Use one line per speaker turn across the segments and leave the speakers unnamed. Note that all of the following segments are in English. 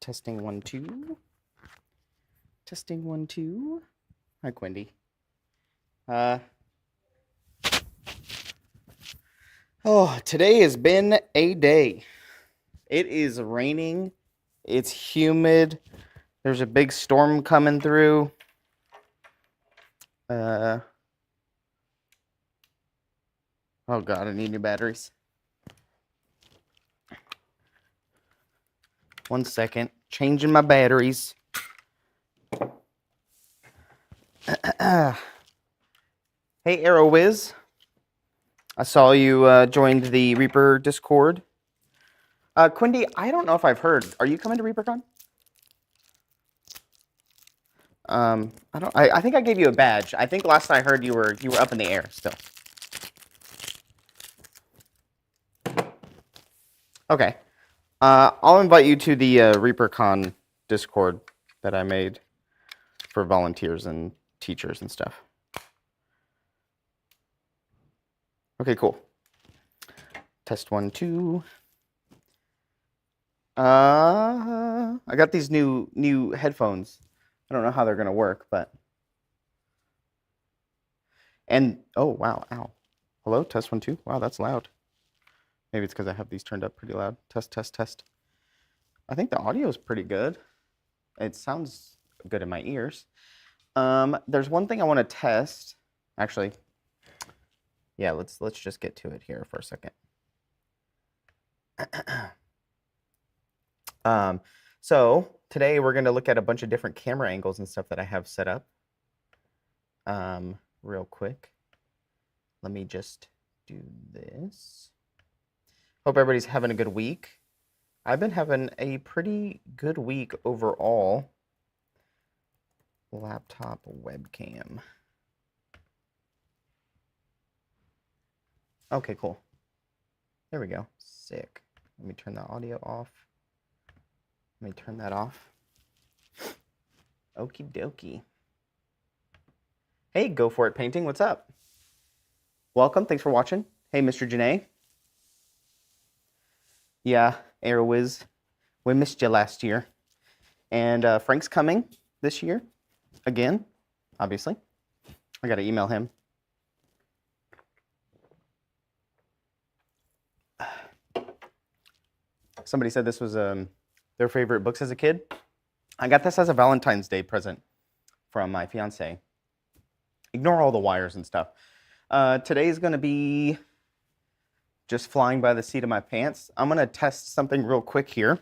Testing 1 2. Testing 1 2. Hi, Quindy. Today has been a day. It is raining. It's humid. There's a big storm coming through. Oh God, I need new batteries. 1 second. Changing my batteries. Hey, ArrowWiz. I saw you joined the Reaper Discord. Quindy, I don't know if I've heard. Are you coming to ReaperCon? I think I gave you a badge. I think last I heard you were up in the air still. Okay. I'll invite you to the ReaperCon Discord that I made for volunteers and teachers and stuff. Okay, cool. Test 1 2. I got these new headphones. I don't know how they're gonna work, but oh wow, ow. Hello, test 1 2. Wow, that's loud. Maybe it's because I have these turned up pretty loud. Test, test, test. I think the audio is pretty good. It sounds good in my ears. There's one thing I want to test. Actually, yeah, let's just get to it here for a second. So today we're going to look at a bunch of different camera angles and stuff that I have set up. Real quick. Let me just do this. Hope everybody's having a good week. I've been having a pretty good week overall. Laptop webcam. Okay, cool. There we go. Sick. Let me turn the audio off. Let me turn that off. Okie dokie. Hey, Go For It Painting, what's up? Welcome, thanks for watching. Hey, Mr. Janae. Yeah, ArrowWiz, we missed you last year. And Frank's coming this year, again, obviously. I gotta email him. Somebody said this was their favorite books as a kid. I got this as a Valentine's Day present from my fiance. Ignore all the wires and stuff. Today's gonna be just flying by the seat of my pants. I'm gonna test something real quick here.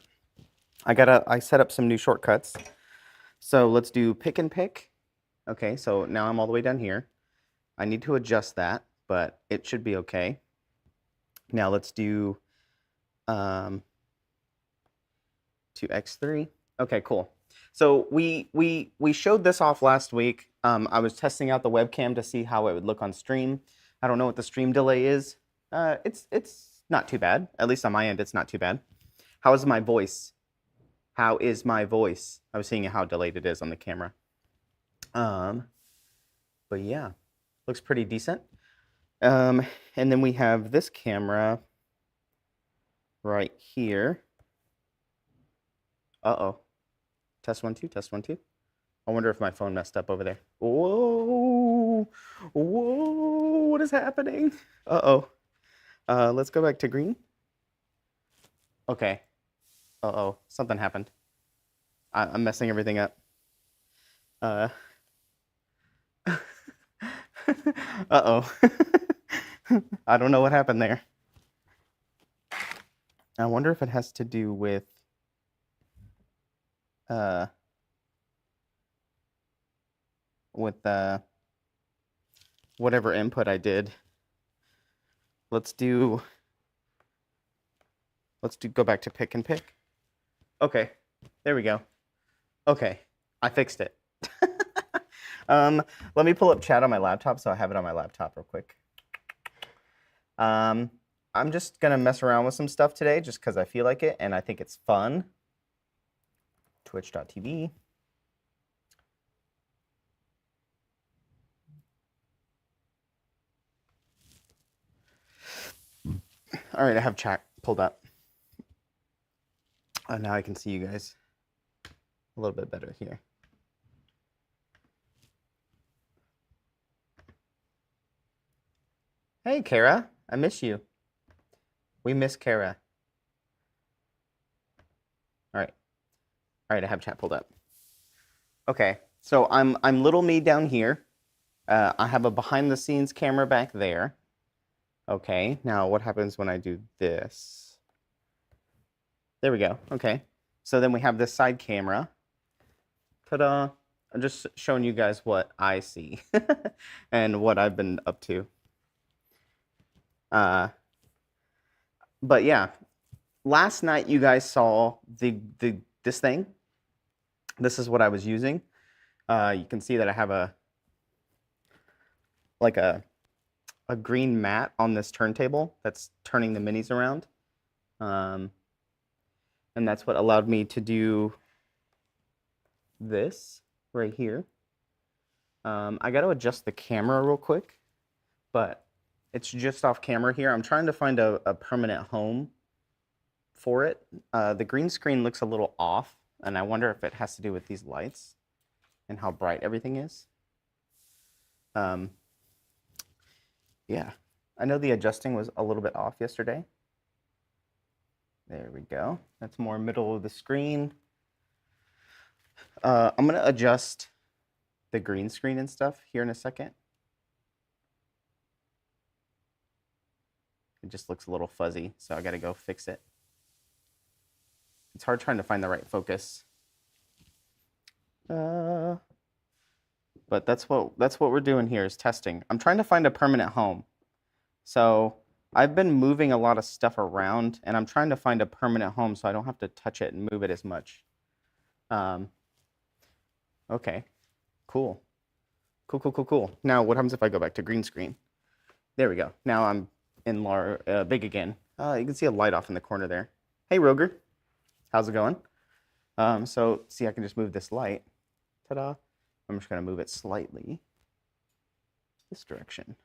I set up some new shortcuts. So let's do pick and pick. Okay, so now I'm all the way down here. I need to adjust that, but it should be okay. Now let's do 2x3. Okay, cool. So we showed this off last week. I was testing out the webcam to see how it would look on stream. I don't know what the stream delay is. It's not too bad. At least on my end, it's not too bad. How is my voice? How is my voice? I was seeing how delayed it is on the camera. But yeah, looks pretty decent. And then we have this camera right here. Uh-oh. Test 1 2, test 1 2. I wonder if my phone messed up over there. Whoa. Whoa, what is happening? Uh-oh. Let's go back to green. Okay. Uh-oh, something happened. I'm messing everything up. Uh-oh. I don't know what happened there. I wonder if it has to do with whatever input I did. Let's go back to pick and pick. Okay, there we go. Okay, I fixed it. Let me pull up chat on my laptop so I have it on my laptop real quick. I'm just gonna mess around with some stuff today just because I feel like it and I think it's fun. Twitch.tv. All right, I have chat pulled up. Now I can see you guys a little bit better here. Hey, Kara, I miss you. We miss Kara. All right, I have chat pulled up. Okay, so I'm little me down here. I have a behind the scenes camera back there. Okay, now what happens when I do this? There we go. Okay, so then we have this side camera. Ta-da! I'm just showing you guys what I see and what I've been up to. But yeah, last night you guys saw this thing. This is what I was using. You can see that I have a green mat on this turntable that's turning the minis around. And that's what allowed me to do this right here. I got to adjust the camera real quick, but it's just off camera here. I'm trying to find a permanent home for it. The green screen looks a little off, and I wonder if it has to do with these lights and how bright everything is. Yeah, I know the adjusting was a little bit off yesterday. There we go. That's more middle of the screen. I'm gonna adjust the green screen and stuff here in a second. It just looks a little fuzzy, so I gotta go fix it. It's hard trying to find the right focus. But that's what we're doing here is testing. I'm trying to find a permanent home. So I've been moving a lot of stuff around, and I'm trying to find a permanent home so I don't have to touch it and move it as much. Okay, cool. Cool. Now what happens if I go back to green screen? There we go. Now I'm in big again. You can see a light off in the corner there. Hey, Roger. How's it going? So see, I can just move this light. Ta-da. I'm just gonna move it slightly this direction.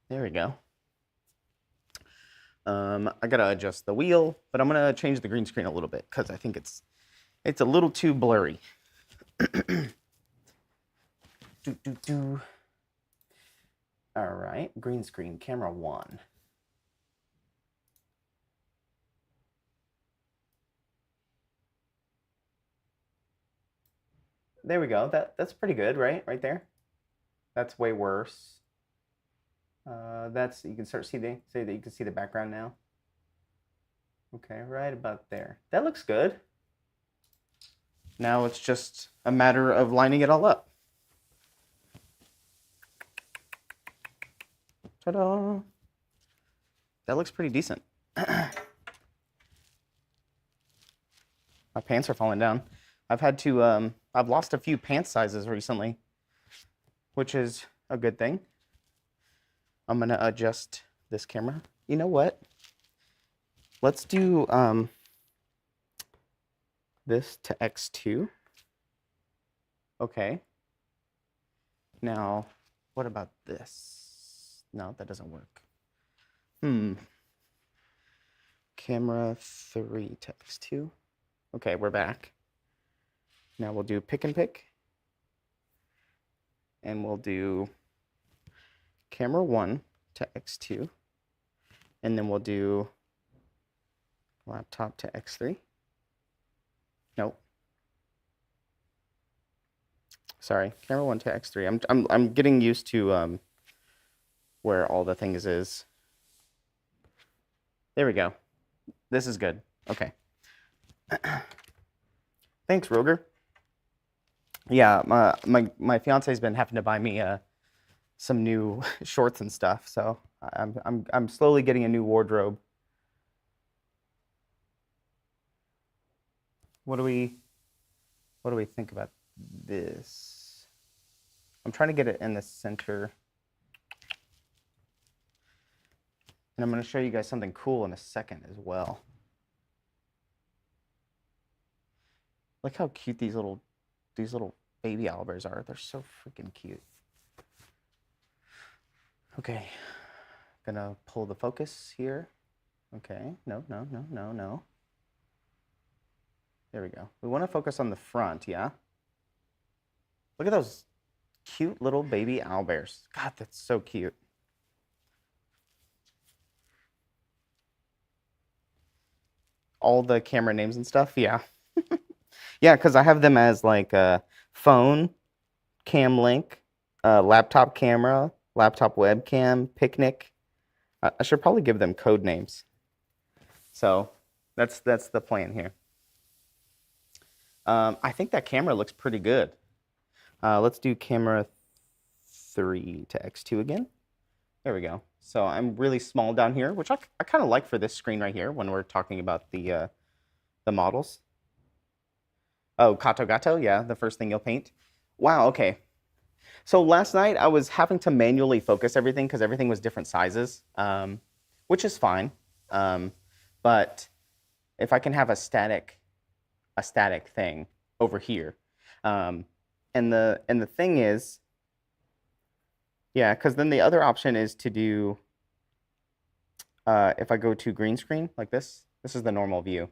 There we go. I gotta adjust the wheel, but I'm gonna change the green screen a little bit because I think it's a little too blurry. All right, green screen, camera 1. There we go. That's pretty good, right? Right there. That's way worse. You can start say that you can see the background now. Okay, right about there. That looks good. Now it's just a matter of lining it all up. Ta-da! That looks pretty decent. My pants are falling down. I've had to, I've lost a few pant sizes recently, which is a good thing. I'm gonna adjust this camera. You know what? Let's do this to X2. Okay. Now, what about this? No, that doesn't work. Camera 3 to X2. Okay, we're back. Now we'll do pick and pick. And we'll do camera 1 to X2. And then we'll do laptop to X3. Nope. Sorry, camera 1 to X3. I'm getting used to where all the things is. There we go. This is good. Okay. Thanks, Roger. Yeah, my fiance's been having to buy me some new shorts and stuff, so I'm slowly getting a new wardrobe. What do we think about this? I'm trying to get it in the center. And I'm going to show you guys something cool in a second as well. Look how cute these little baby owlbears are. They're so freaking cute. Okay. Gonna pull the focus here. Okay, no. There we go. We want to focus on the front, yeah? Look at those cute little baby owlbears. God, that's so cute. All the camera names and stuff, yeah. Yeah, because I have them as like a phone, cam link, laptop camera, laptop webcam, picnic. I should probably give them code names. So that's the plan here. I think that camera looks pretty good. Let's do camera 3 to X2 again. There we go. So I'm really small down here, which I kind of like for this screen right here when we're talking about the models. Oh, Kato Gato, yeah, the first thing you'll paint. Wow, okay. So last night I was having to manually focus everything because everything was different sizes, which is fine. But if I can have a static thing over here, and the thing is, yeah, because then the other option is to do, if I go to green screen like this is the normal view.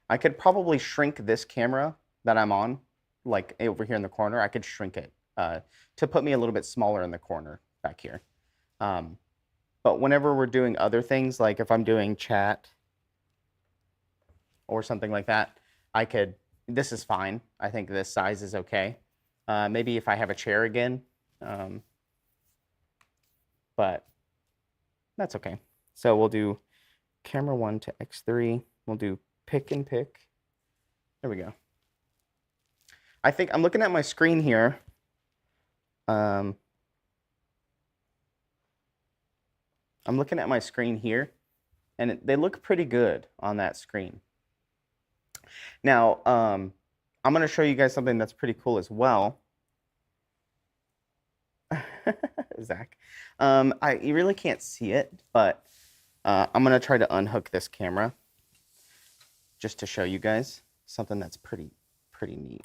I could probably shrink this camera that I'm on, like over here in the corner. I could shrink it to put me a little bit smaller in the corner back here. But whenever we're doing other things, like if I'm doing chat or something like that, this is fine. I think this size is okay. Maybe if I have a chair again, but that's okay. So we'll do camera 1 to X3. We'll do pick and pick. There we go. I think I'm looking at my screen here. I'm looking at my screen here, and they look pretty good on that screen. Now, I'm going to show you guys something that's pretty cool as well. Zach. You really can't see it, but I'm going to try to unhook this camera just to show you guys something that's pretty neat.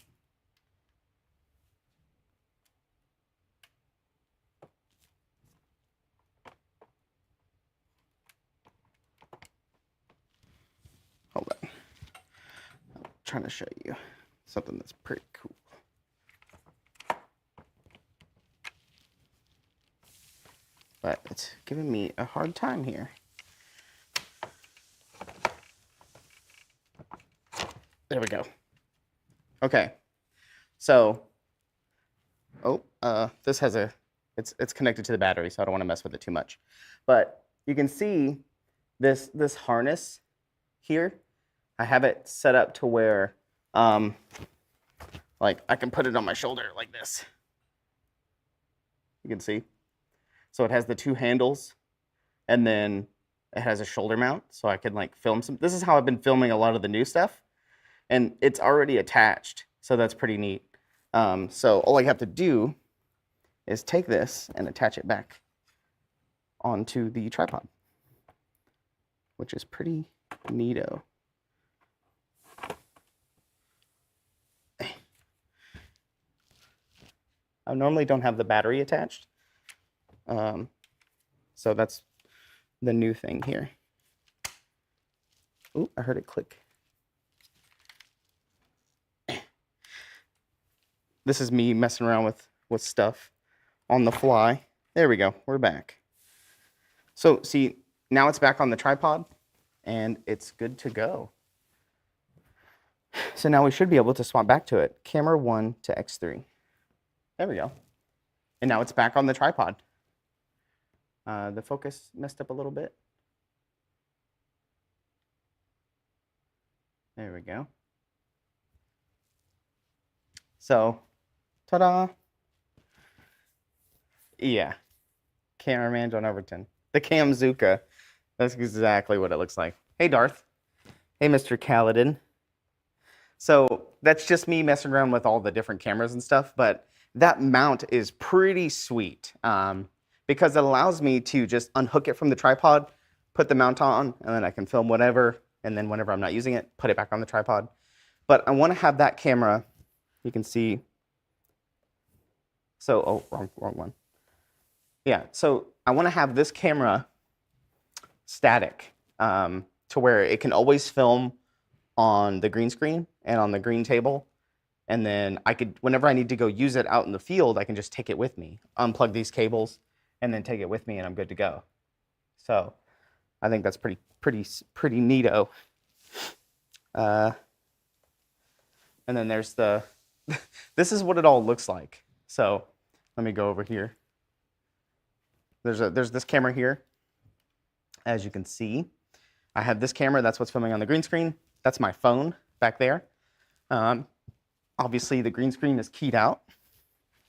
Hold on. I'm trying to show you something that's pretty cool. But it's giving me a hard time here. There we go. Okay. So, this has it's connected to the battery, so I don't want to mess with it too much. But you can see this harness here. I have it set up to where, like I can put it on my shoulder like this. You can see. So it has the 2 handles, and then it has a shoulder mount, so I can like film some. This is how I've been filming a lot of the new stuff, and it's already attached, so that's pretty neat. So all I have to do is take this and attach it back onto the tripod, which is pretty neato. I normally don't have the battery attached. So that's the new thing here. Ooh, I heard it click. This is me messing around with stuff on the fly. There we go, we're back. So see, now it's back on the tripod and it's good to go. So now we should be able to swap back to it. Camera 1 to X3. There we go. And now it's back on the tripod. The focus messed up a little bit. There we go. So, ta-da. Yeah. Cameraman John Overton. The Camzuka. That's exactly what it looks like. Hey, Darth. Hey, Mr. Kaladin. So that's just me messing around with all the different cameras and stuff, but that mount is pretty sweet. Because it allows me to just unhook it from the tripod, put the mount on, and then I can film whatever, and then whenever I'm not using it, put it back on the tripod. But I want to have that camera, you can see, so, wrong one. Yeah, so I want to have this camera static to where it can always film on the green screen and on the green table. And then I could, whenever I need to go use it out in the field, I can just take it with me, unplug these cables, and then take it with me, and I'm good to go. So I think that's pretty neato. And then there's the, this is what it all looks like. So let me go over here. There's this camera here. As you can see, I have this camera. That's what's filming on the green screen. That's my phone back there. Obviously, the green screen is keyed out.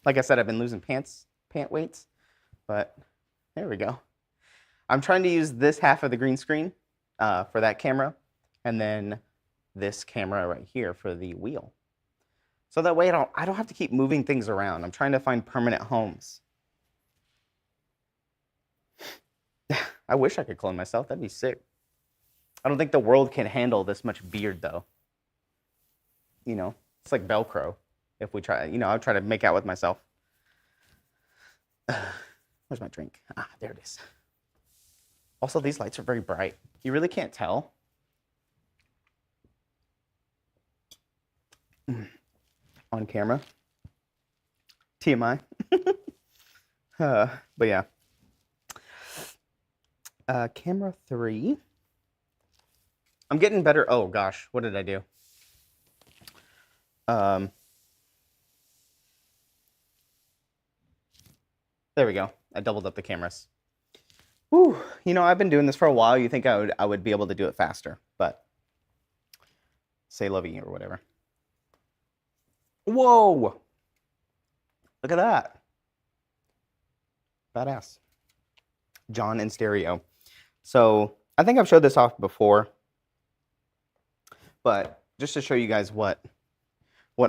Like I said, I've been losing pant weights, but there we go. I'm trying to use this half of the green screen for that camera, and then this camera right here for the wheel. So that way I don't have to keep moving things around. I'm trying to find permanent homes. I wish I could clone myself. That'd be sick. I don't think the world can handle this much beard, though. You know, it's like Velcro. If we try, you know, I'll try to make out with myself. Where's my drink? Ah, there it is. Also, these lights are very bright. You really can't tell. On camera. TMI. But yeah. Camera 3. I'm getting better. Oh gosh, what did I do? There we go. I doubled up the cameras. Whew. You know, I've been doing this for a while. You think I would be able to do it faster, but say lovey or whatever. Whoa! Look at that. Badass. John in stereo. So I think I've showed this off before, but just to show you guys what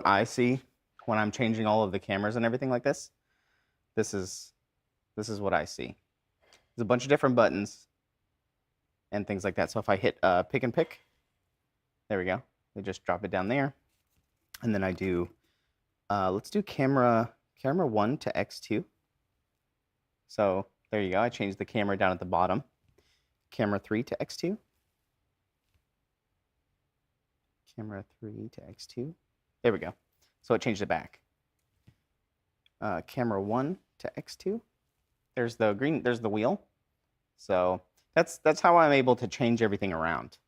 I see when I'm changing all of the cameras and everything like this, this is what I see. There's a bunch of different buttons and things like that. So if I hit pick and pick, there we go. They just drop it down there. And then I do, let's do camera 1 to X2. So there you go. I changed the camera down at the bottom. Camera 3 to X2. Camera 3 to X2. There we go. So it changed it back. Camera 1 to X2. There's the green, there's the wheel. So that's how I'm able to change everything around.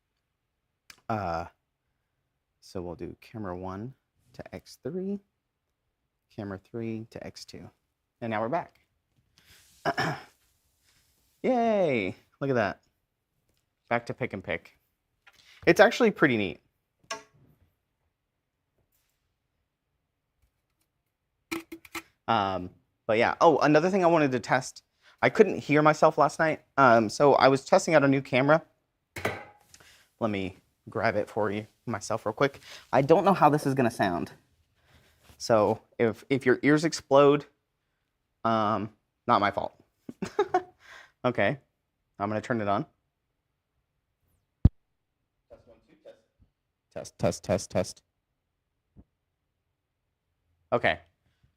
So we'll do camera 1 to X3, camera 3 to X2. And now we're back. Yay! Look at that. Back to pick and pick. It's actually pretty neat. But yeah, oh, another thing I wanted to test. I couldn't hear myself last night, so I was testing out a new camera. Let me grab it for you myself real quick. I don't know how this is gonna sound. So if your ears explode, not my fault. Okay, I'm gonna turn it on. Test 1, 2, test. Okay.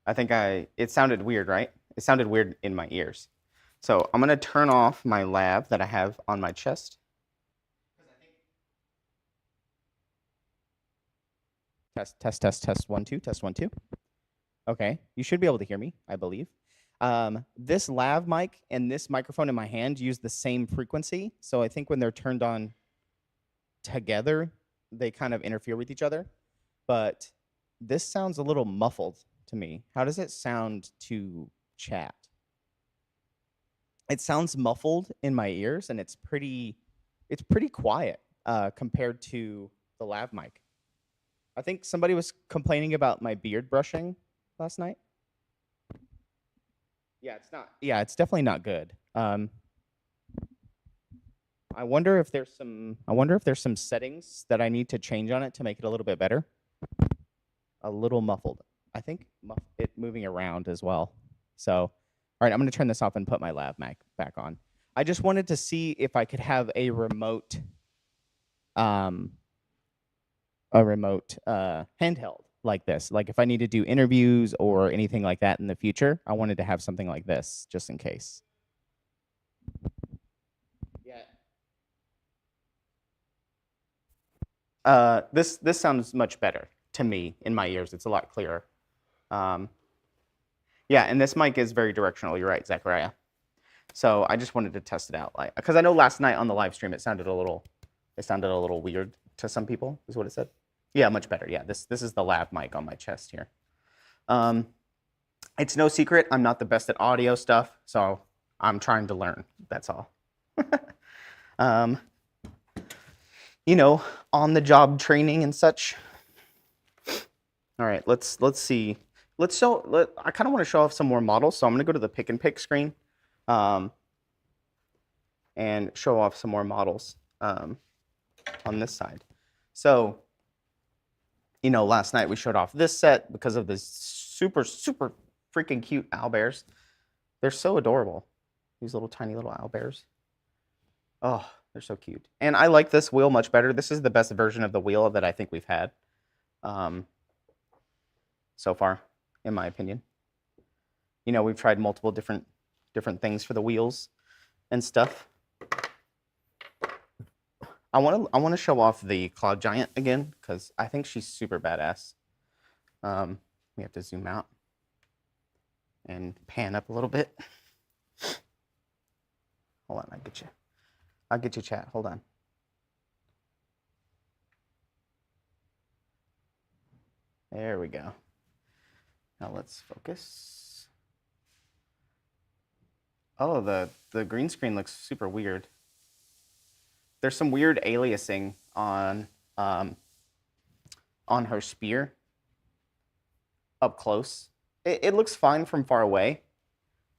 I think it sounded weird, right? It sounded weird in my ears. So I'm gonna turn off my lav that I have on my chest. Test 1, 2, test 1, 2. Okay, you should be able to hear me, I believe. This lav mic and this microphone in my hand use the same frequency. So I think when they're turned on together, they kind of interfere with each other. But this sounds a little muffled to me. How does it sound to chat? It sounds muffled in my ears, and it's pretty quiet compared to the lav mic. I think somebody was complaining about my beard brushing last night. Yeah, it's not. Yeah, it's definitely not good. I wonder if there's some settings that I need to change on it to make it a little bit better. A little muffled. I think it moving around as well. So, all right, I'm going to turn this off and put my lav mic back on. I just wanted to see if I could have a remote handheld like this. Like if I need to do interviews or anything like that in the future, I wanted to have something like this just in case. Yeah. This sounds much better to me in my ears. It's a lot clearer. Um, yeah, and this mic is very directional. You're right, Zachariah. So I just wanted to test it out, like, because I know last night on the live stream it sounded a little weird to some people, is what it said. Yeah, much better. Yeah, this is the lab mic on my chest here. It's no secret I'm not the best at audio stuff, so I'm trying to learn. That's all. You know, on the job training and such. All right, let's see. I kind of want to show off some more models, so I'm going to go to the pick and pick screen, and show off some more models on this side. So, you know, last night we showed off this set because of this super freaking cute owlbears. They're so adorable. These little tiny little owlbears. Oh, they're so cute. And I like this wheel much better. This is the best version of the wheel that I think we've had so far, in my opinion. You know, we've tried multiple different things for the wheels and stuff. I want to show off the Cloud Giant again because I think she's super badass. We have to zoom out and pan up a little bit. Hold on, I'll get you, chat. Hold on. There we go. Now let's focus. Oh, the green screen looks super weird. There's some weird aliasing on her spear up close. It looks fine from far away,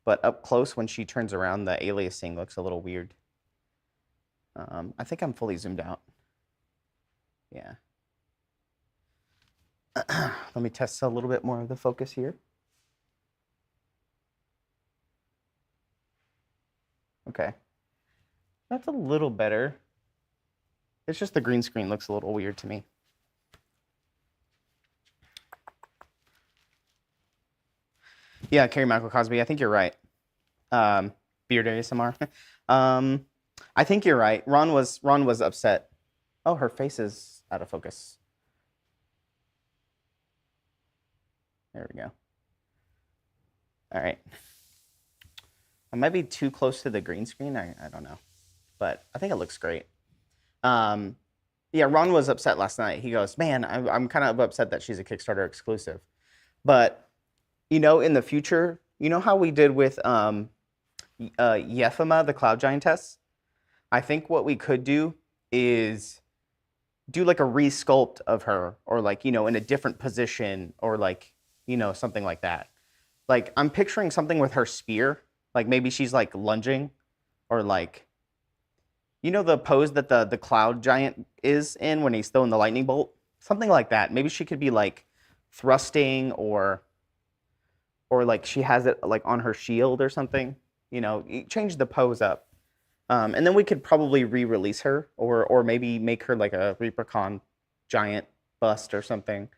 but up close when she turns around, the aliasing looks a little weird. I think I'm fully zoomed out. Yeah. Let me test a little bit more of the focus here. Okay. That's a little better. It's just the green screen looks a little weird to me. Yeah, Carrie Michael Cosby, I think you're right. Beard ASMR. I think you're right. Ron was upset. Oh, her face is out of focus. There we go. All right. I might be too close to the green screen. I don't know, but I think it looks great. Yeah, Ron was upset last night. He goes, man, I'm kind of upset that she's a Kickstarter exclusive. But, you know, in the future, you know how we did with Yephima, the Cloud Giantess? I think what we could do is do like a resculpt of her, or like, you know, in a different position, or like, you know, something like that. Like, I'm picturing something with her spear. Like maybe she's like lunging, or like, you know, the pose that the Cloud Giant is in when he's throwing the lightning bolt? Something like that. Maybe she could be like thrusting, or like she has it like on her shield or something. You know, change the pose up. And then we could probably re-release her, or maybe make her like a Reaperland giant bust or something.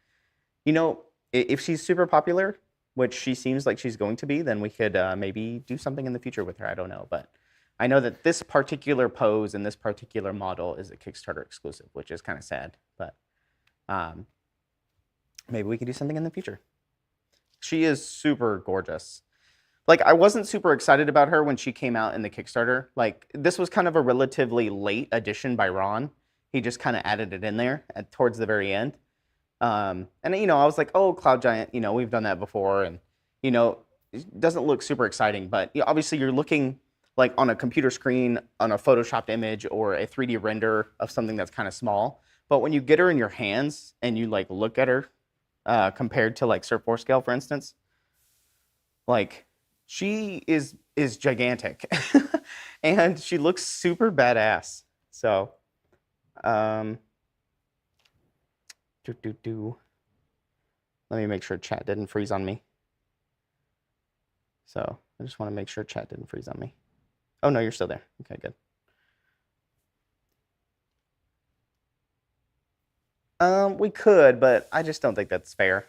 You know, if she's super popular, which she seems like she's going to be, then we could maybe do something in the future with her. I don't know, but I know that this particular pose and this particular model is a Kickstarter exclusive, which is kind of sad, but maybe we can do something in the future. She is super gorgeous. Like, I wasn't super excited about her when she came out in the Kickstarter. Like, this was kind of a relatively late addition by Ron. He just kind of added it in there towards the very end. And, you know, I was like, oh, Cloud Giant, you know, we've done that before. And, you know, it doesn't look super exciting. But you know, obviously you're looking like on a computer screen, on a Photoshopped image, or a 3D render of something that's kind of small. But when you get her in your hands and you like look at her compared to like Surf 4 scale, for instance, like she is gigantic and she looks super badass. So, let me make sure chat didn't freeze on me. So I just want to make sure chat didn't freeze on me. Oh no, you're still there. Okay, good. We could, but I just don't think that's fair.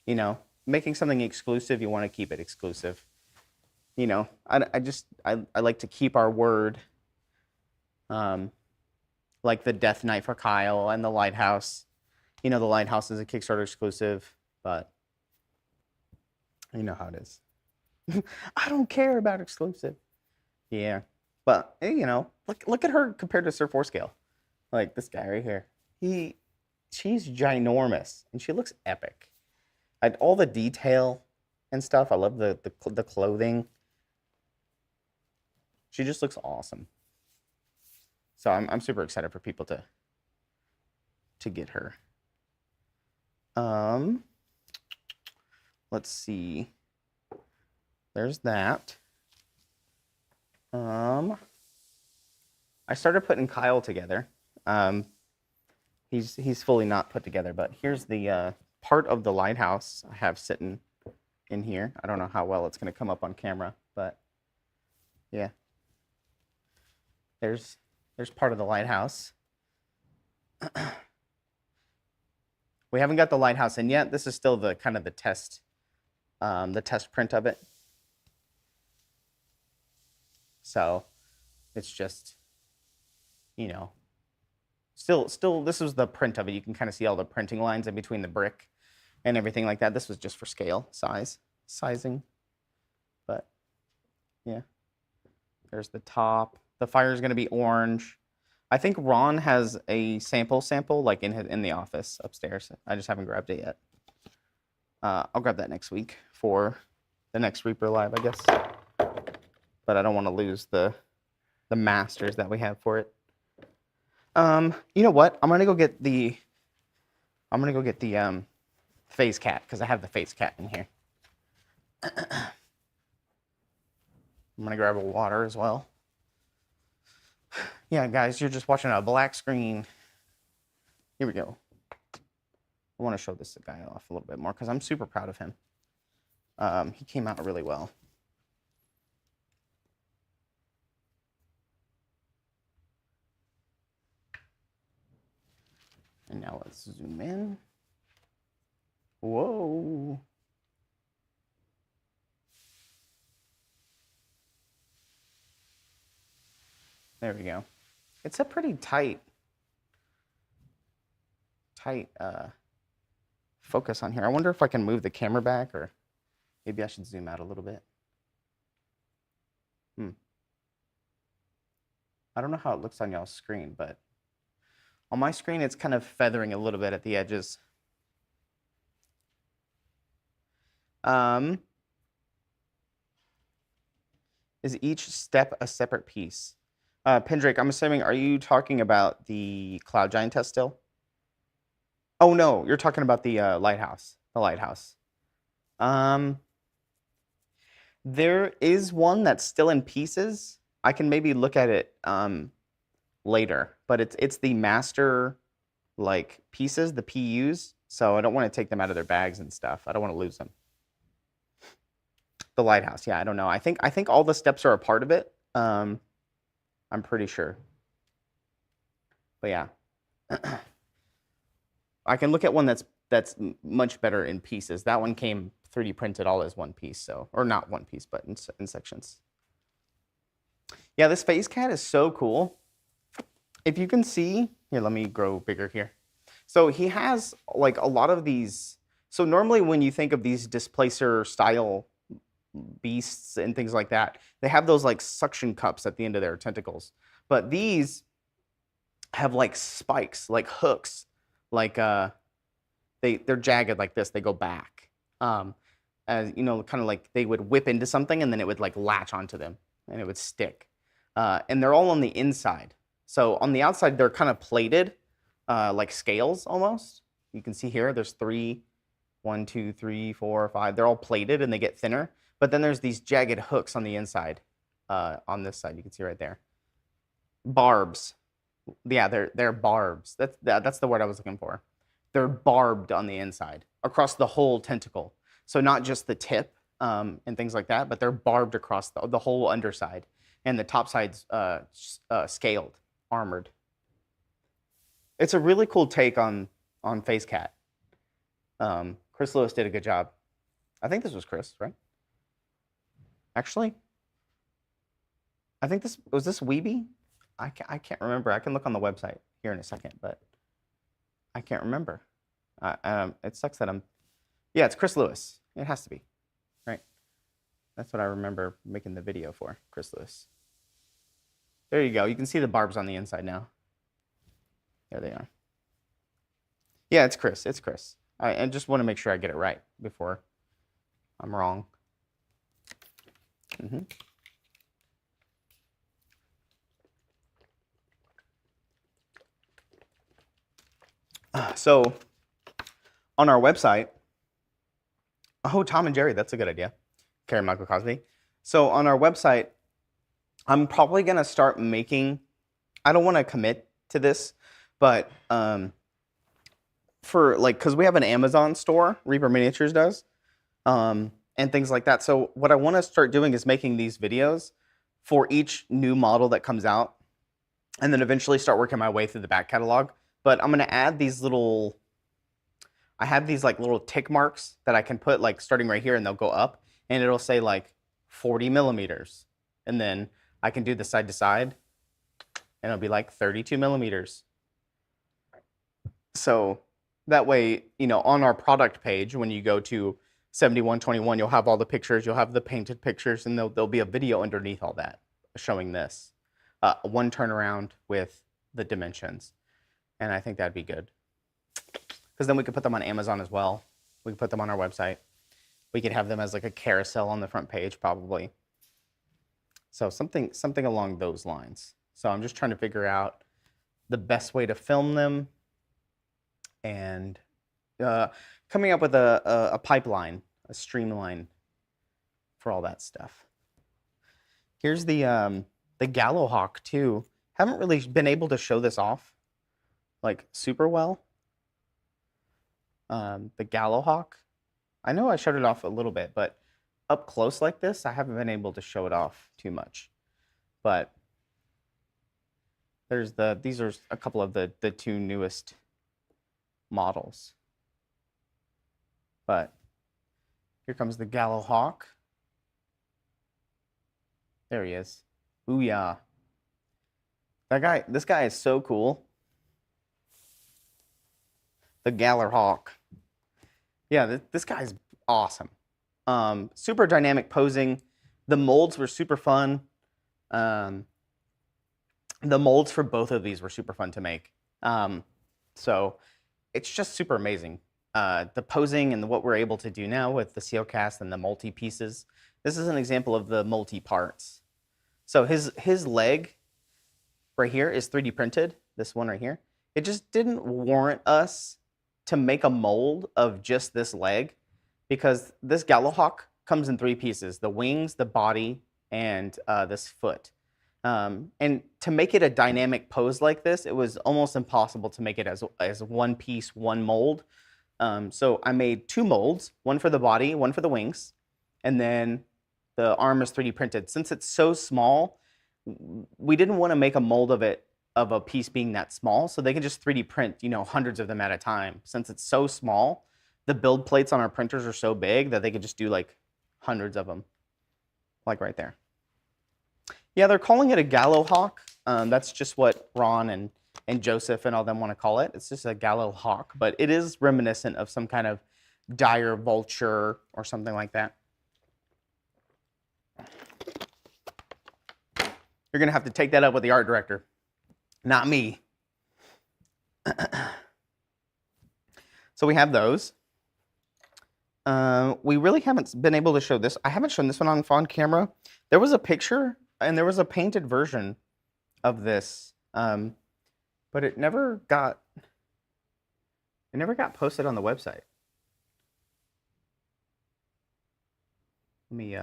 You know, making something exclusive, you want to keep it exclusive. You know, I like to keep our word. Let like the Death Knight for Kyle and the Lighthouse. You know, the Lighthouse is a Kickstarter exclusive, but you know how it is. I don't care about exclusive. Yeah, but you know, look at her compared to Sir Forescale. Like this guy right here. She's ginormous and she looks epic. All the detail and stuff. I love the clothing. She just looks awesome. So I'm super excited for people to get her. Let's see. There's that. I started putting Kyle together. He's fully not put together, but here's the part of the lighthouse I have sitting in here. I don't know how well it's going to come up on camera, but yeah. There's part of the lighthouse. We haven't got the lighthouse in yet. This is still the kind of the test print of it. So it's just, you know, still this was the print of it. You can kind of see all the printing lines in between the brick and everything like that. This was just for scale, sizing. But yeah, there's the top. The fire is going to be orange. I think Ron has a sample like in the office upstairs. I just haven't grabbed it yet. I'll grab that next week for the next Reaper Live, I guess. But I don't want to lose the masters that we have for it. You know what? I'm gonna go get the phase cat because I have the phase cat in here. I'm gonna grab a water as well. Yeah, guys, you're just watching a black screen. Here we go. I want to show this guy off a little bit more because I'm super proud of him. He came out really well. And now let's zoom in. Whoa. There we go. It's a pretty tight focus on here. I wonder if I can move the camera back, or maybe I should zoom out a little bit. I don't know how it looks on y'all's screen, but on my screen, it's kind of feathering a little bit at the edges. Is each step a separate piece? Pendrake, I'm assuming, are you talking about the Cloud Giant test still? Oh, no, you're talking about the lighthouse. The lighthouse. There is one that's still in pieces. I can maybe look at it later, but it's the master like pieces, the PUs. So I don't want to take them out of their bags and stuff. I don't want to lose them. The lighthouse, yeah, I don't know. I think all the steps are a part of it. I'm pretty sure. But yeah. I can look at one that's much better in pieces. That one came 3D printed all as one piece, so, or not one piece, but in sections. Yeah, this phase cat is so cool. If you can see, here, let me grow bigger here. So he has like a lot of these. So normally when you think of these displacer style beasts and things like that, they have those like suction cups at the end of their tentacles. But these have like spikes, like hooks, like they're jagged like this. They go back, as you know, kind of like they would whip into something and then it would like latch onto them and it would stick. And they're all on the inside. So on the outside they're kind of plated, like scales almost. You can see here there's 1, 2, 3, 4, 5. They're all plated and they get thinner. But then there's these jagged hooks on the inside, on this side. You can see right there. Barbs. Yeah, they're barbs. That's the word I was looking for. They're barbed on the inside across the whole tentacle. So not just the tip and things like that, but they're barbed across the whole underside, and the top side's scaled, armored. It's a really cool take on Phase Cat. Chris Lewis did a good job. I think this was Chris, right? Actually, I think was this Weeby? I can't remember. I can look on the website here in a second, but I can't remember. It sucks that yeah, it's Chris Lewis. It has to be, right? That's what I remember making the video for, Chris Lewis. There you go. You can see the barbs on the inside now. There they are. Yeah, it's Chris. It's Chris. I just want to make sure I get it right before I'm wrong. So on our website, oh, Tom and Jerry, that's a good idea. Carrie Michael Cosby. So on our website, I'm probably going to start making, I don't want to commit to this, but for like, because we have an Amazon store, Reaper Miniatures does, and things like that. So what I want to start doing is making these videos for each new model that comes out, and then eventually start working my way through the back catalog. But I'm going to add these little, I have these like little tick marks that I can put like starting right here, and they'll go up, and it'll say like 40 millimeters. And then I can do the side to side, and it'll be like 32 millimeters. So that way, you know, on our product page, when you go to 7121, you'll have all the pictures, you'll have the painted pictures, and there'll be a video underneath all that showing this. One turnaround with the dimensions. And I think that'd be good. Because then we could put them on Amazon as well. We could put them on our website. We could have them as like a carousel on the front page, probably. So something along those lines. So I'm just trying to figure out the best way to film them, and coming up with a pipeline, a streamline for all that stuff. Here's the Gallo Hawk too. Haven't really been able to show this off like super well. The Gallo Hawk. I know I showed it off a little bit, but up close like this, I haven't been able to show it off too much. But these are a couple of the two newest models. But here comes the Gallo Hawk. There he is. Booyah. This guy is so cool. The Galler Hawk. Yeah, this guy's awesome. Super dynamic posing. The molds were super fun. The molds for both of these were super fun to make. So it's just super amazing. The posing and what we're able to do now with the seal cast and the multi pieces. This is an example of the multi parts. So his leg right here is 3D printed. This one right here. It just didn't warrant us to make a mold of just this leg, because this Gallo Hawk comes in 3 pieces: the wings, the body, and this foot. And to make it a dynamic pose like this, it was almost impossible to make it as one piece, one mold. So I made 2 molds, one for the body, one for the wings, and then the arm is 3D printed. Since it's so small, we didn't want to make a mold of it, of a piece being that small, so they can just 3D print, you know, hundreds of them at a time. Since it's so small, the build plates on our printers are so big that they could just do like hundreds of them, like right there. Yeah, they're calling it a Gallo Hawk. That's just what Ron and Joseph and all them want to call it. It's just a Gallo Hawk, but it is reminiscent of some kind of dire vulture or something like that. You're gonna have to take that up with the art director, not me. So we have those. We really haven't been able to show this. I haven't shown this one on camera. There was a picture and there was a painted version of this, but it never got posted on the website. Let me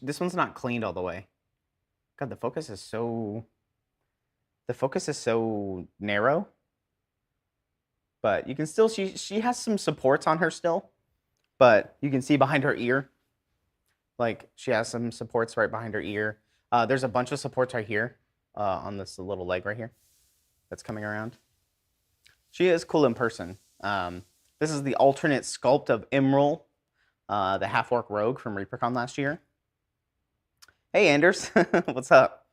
this one's not cleaned all the way. God, the focus is so narrow. But you can still, she has some supports on her still, but you can see behind her ear, like she has some supports right behind her ear. There's a bunch of supports right here on this little leg right here that's coming around. She is cool in person. This is the alternate sculpt of Emerald, the half-orc rogue from Reapercon last year. Hey, Anders. What's up?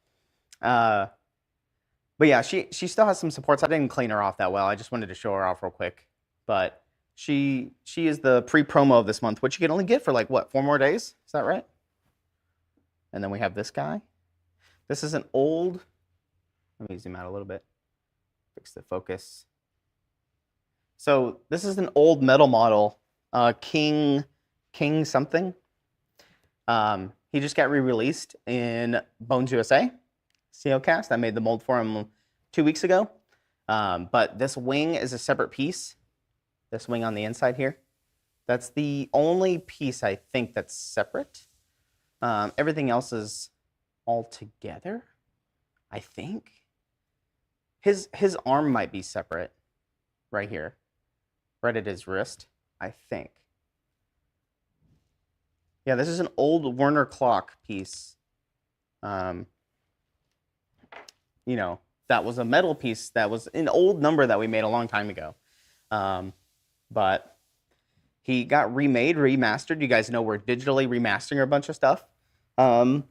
Uh, but yeah, she still has some supports. I didn't clean her off that well. I just wanted to show her off real quick. But she is the pre-promo of this month, which you can only get for like what, 4 more days? Is that right? And then we have this guy. This is an old. Let me zoom out a little bit. Fix the focus. So this is an old metal model, King something. He just got re-released in Bones USA. COcast. I made the mold for him 2 weeks ago. But this wing is a separate piece. This wing on the inside here. That's the only piece I think that's separate. Everything else is all together, I think. His arm might be separate right here. Right at his wrist, I think. Yeah, this is an old Werner clock piece. You know, that was a metal piece that was an old number that we made a long time ago. But he got remade, remastered. You guys know we're digitally remastering a bunch of stuff. And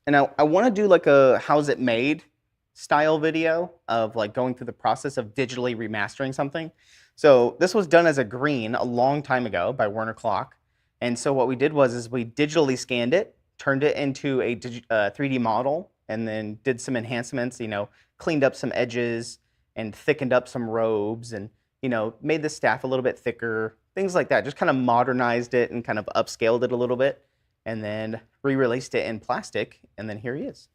I want to do like a how's it made style video of like going through the process of digitally remastering something. So this was done as a green a long time ago by Werner Clock. And so what we did was we digitally scanned it, turned it into a 3D model, and then did some enhancements, you know, cleaned up some edges and thickened up some robes and, you know, made the staff a little bit thicker, things like that. Just kind of modernized it and kind of upscaled it a little bit and then re-released it in plastic. And then here he is.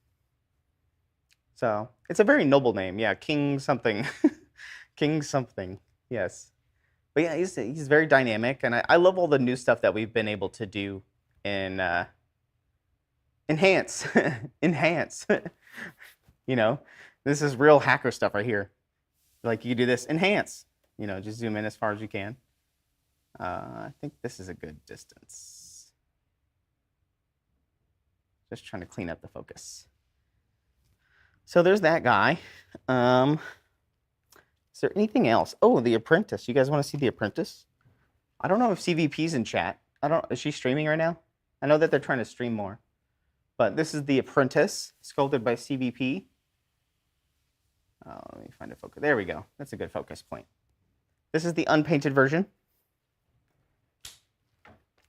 So it's a very noble name. Yeah, King something. King something. Yes. But yeah, he's very dynamic. And I love all the new stuff that we've been able to do in enhance. Enhance. You know, this is real hacker stuff right here. Like you do this, enhance. You know, just zoom in as far as you can. I think this is a good distance. Just trying to clean up the focus. So there's that guy. Is there anything else? Oh, The Apprentice. You guys want to see The Apprentice? I don't know if CVP's in chat. Is she streaming right now? I know that they're trying to stream more. But this is The Apprentice, sculpted by CVP. Let me find a focus. There we go. That's a good focus point. This is the unpainted version.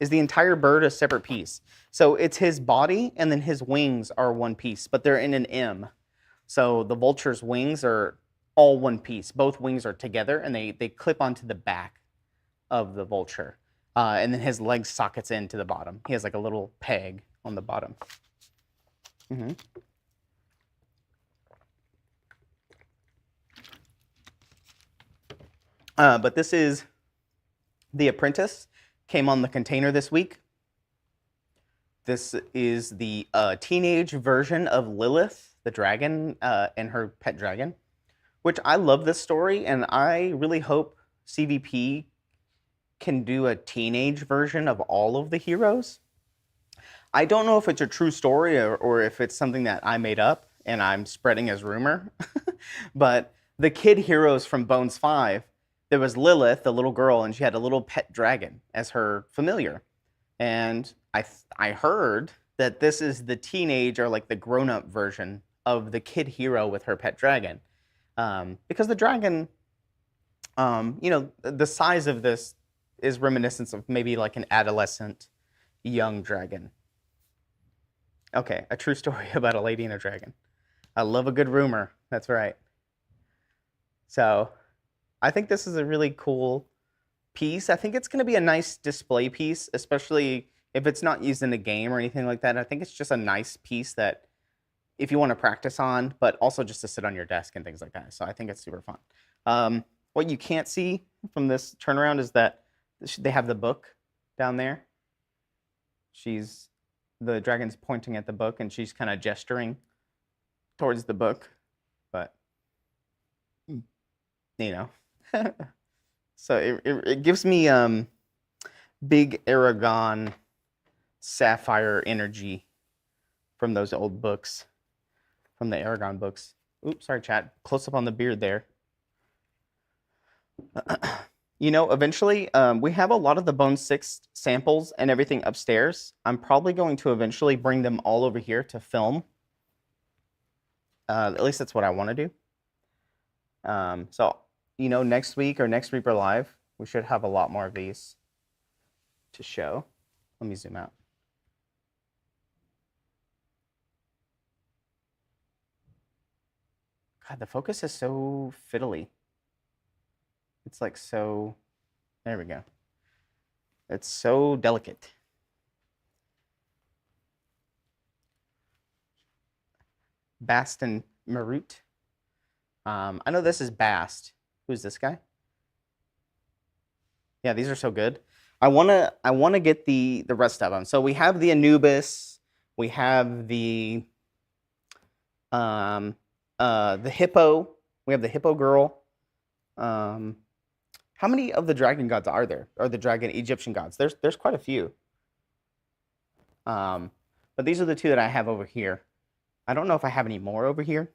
Is the entire bird a separate piece? So it's his body and then his wings are one piece, but they're in an M. So the vulture's wings are all one piece. Both wings are together and they clip onto the back of the vulture. And then his leg sockets into the bottom. He has like a little peg on the bottom. Mm-hmm. But this is The Apprentice. Came on the container this week. This is the teenage version of Lilith, the dragon, and her pet dragon, which I love this story, and I really hope CVP can do a teenage version of all of the heroes. I don't know if it's a true story or if it's something that I made up and I'm spreading as rumor, but the kid heroes from Bones 5, there was Lilith, the little girl, and she had a little pet dragon as her familiar. And I heard that this is the teenage or like the grown-up version of the kid hero with her pet dragon. Because the dragon, you know, the size of this is reminiscent of maybe like an adolescent young dragon. Okay, a true story about a lady and a dragon. I love a good rumor. That's right. So I think this is a really cool piece. I think it's going to be a nice display piece, especially if it's not used in a game or anything like that. I think it's just a nice piece that if you want to practice on, but also just to sit on your desk and things like that. So I think it's super fun. What you can't see from this turnaround is that they have the book down there. The dragon's pointing at the book and she's kind of gesturing towards the book, but you know. So it gives me big Aragon sapphire energy from those old books, from the Aragon books. Oops, sorry, chat. Close up on the beard there. You know, eventually, we have a lot of the Bone 6 samples and everything upstairs. I'm probably going to eventually bring them all over here to film. At least that's what I want to do. So, you know, next week or next Reaper Live, we should have a lot more of these to show. Let me zoom out. God, the focus is so fiddly. It's like so, there we go. It's so delicate. Bast and Marut. I know this is Bast. Who's this guy? Yeah, these are so good. I wanna get the rest of them. So we have the Anubis, we have the hippo, we have the hippo girl. How many of the dragon gods are there? Or the dragon Egyptian gods? There's quite a few. But these are the two that I have over here. I don't know if I have any more over here.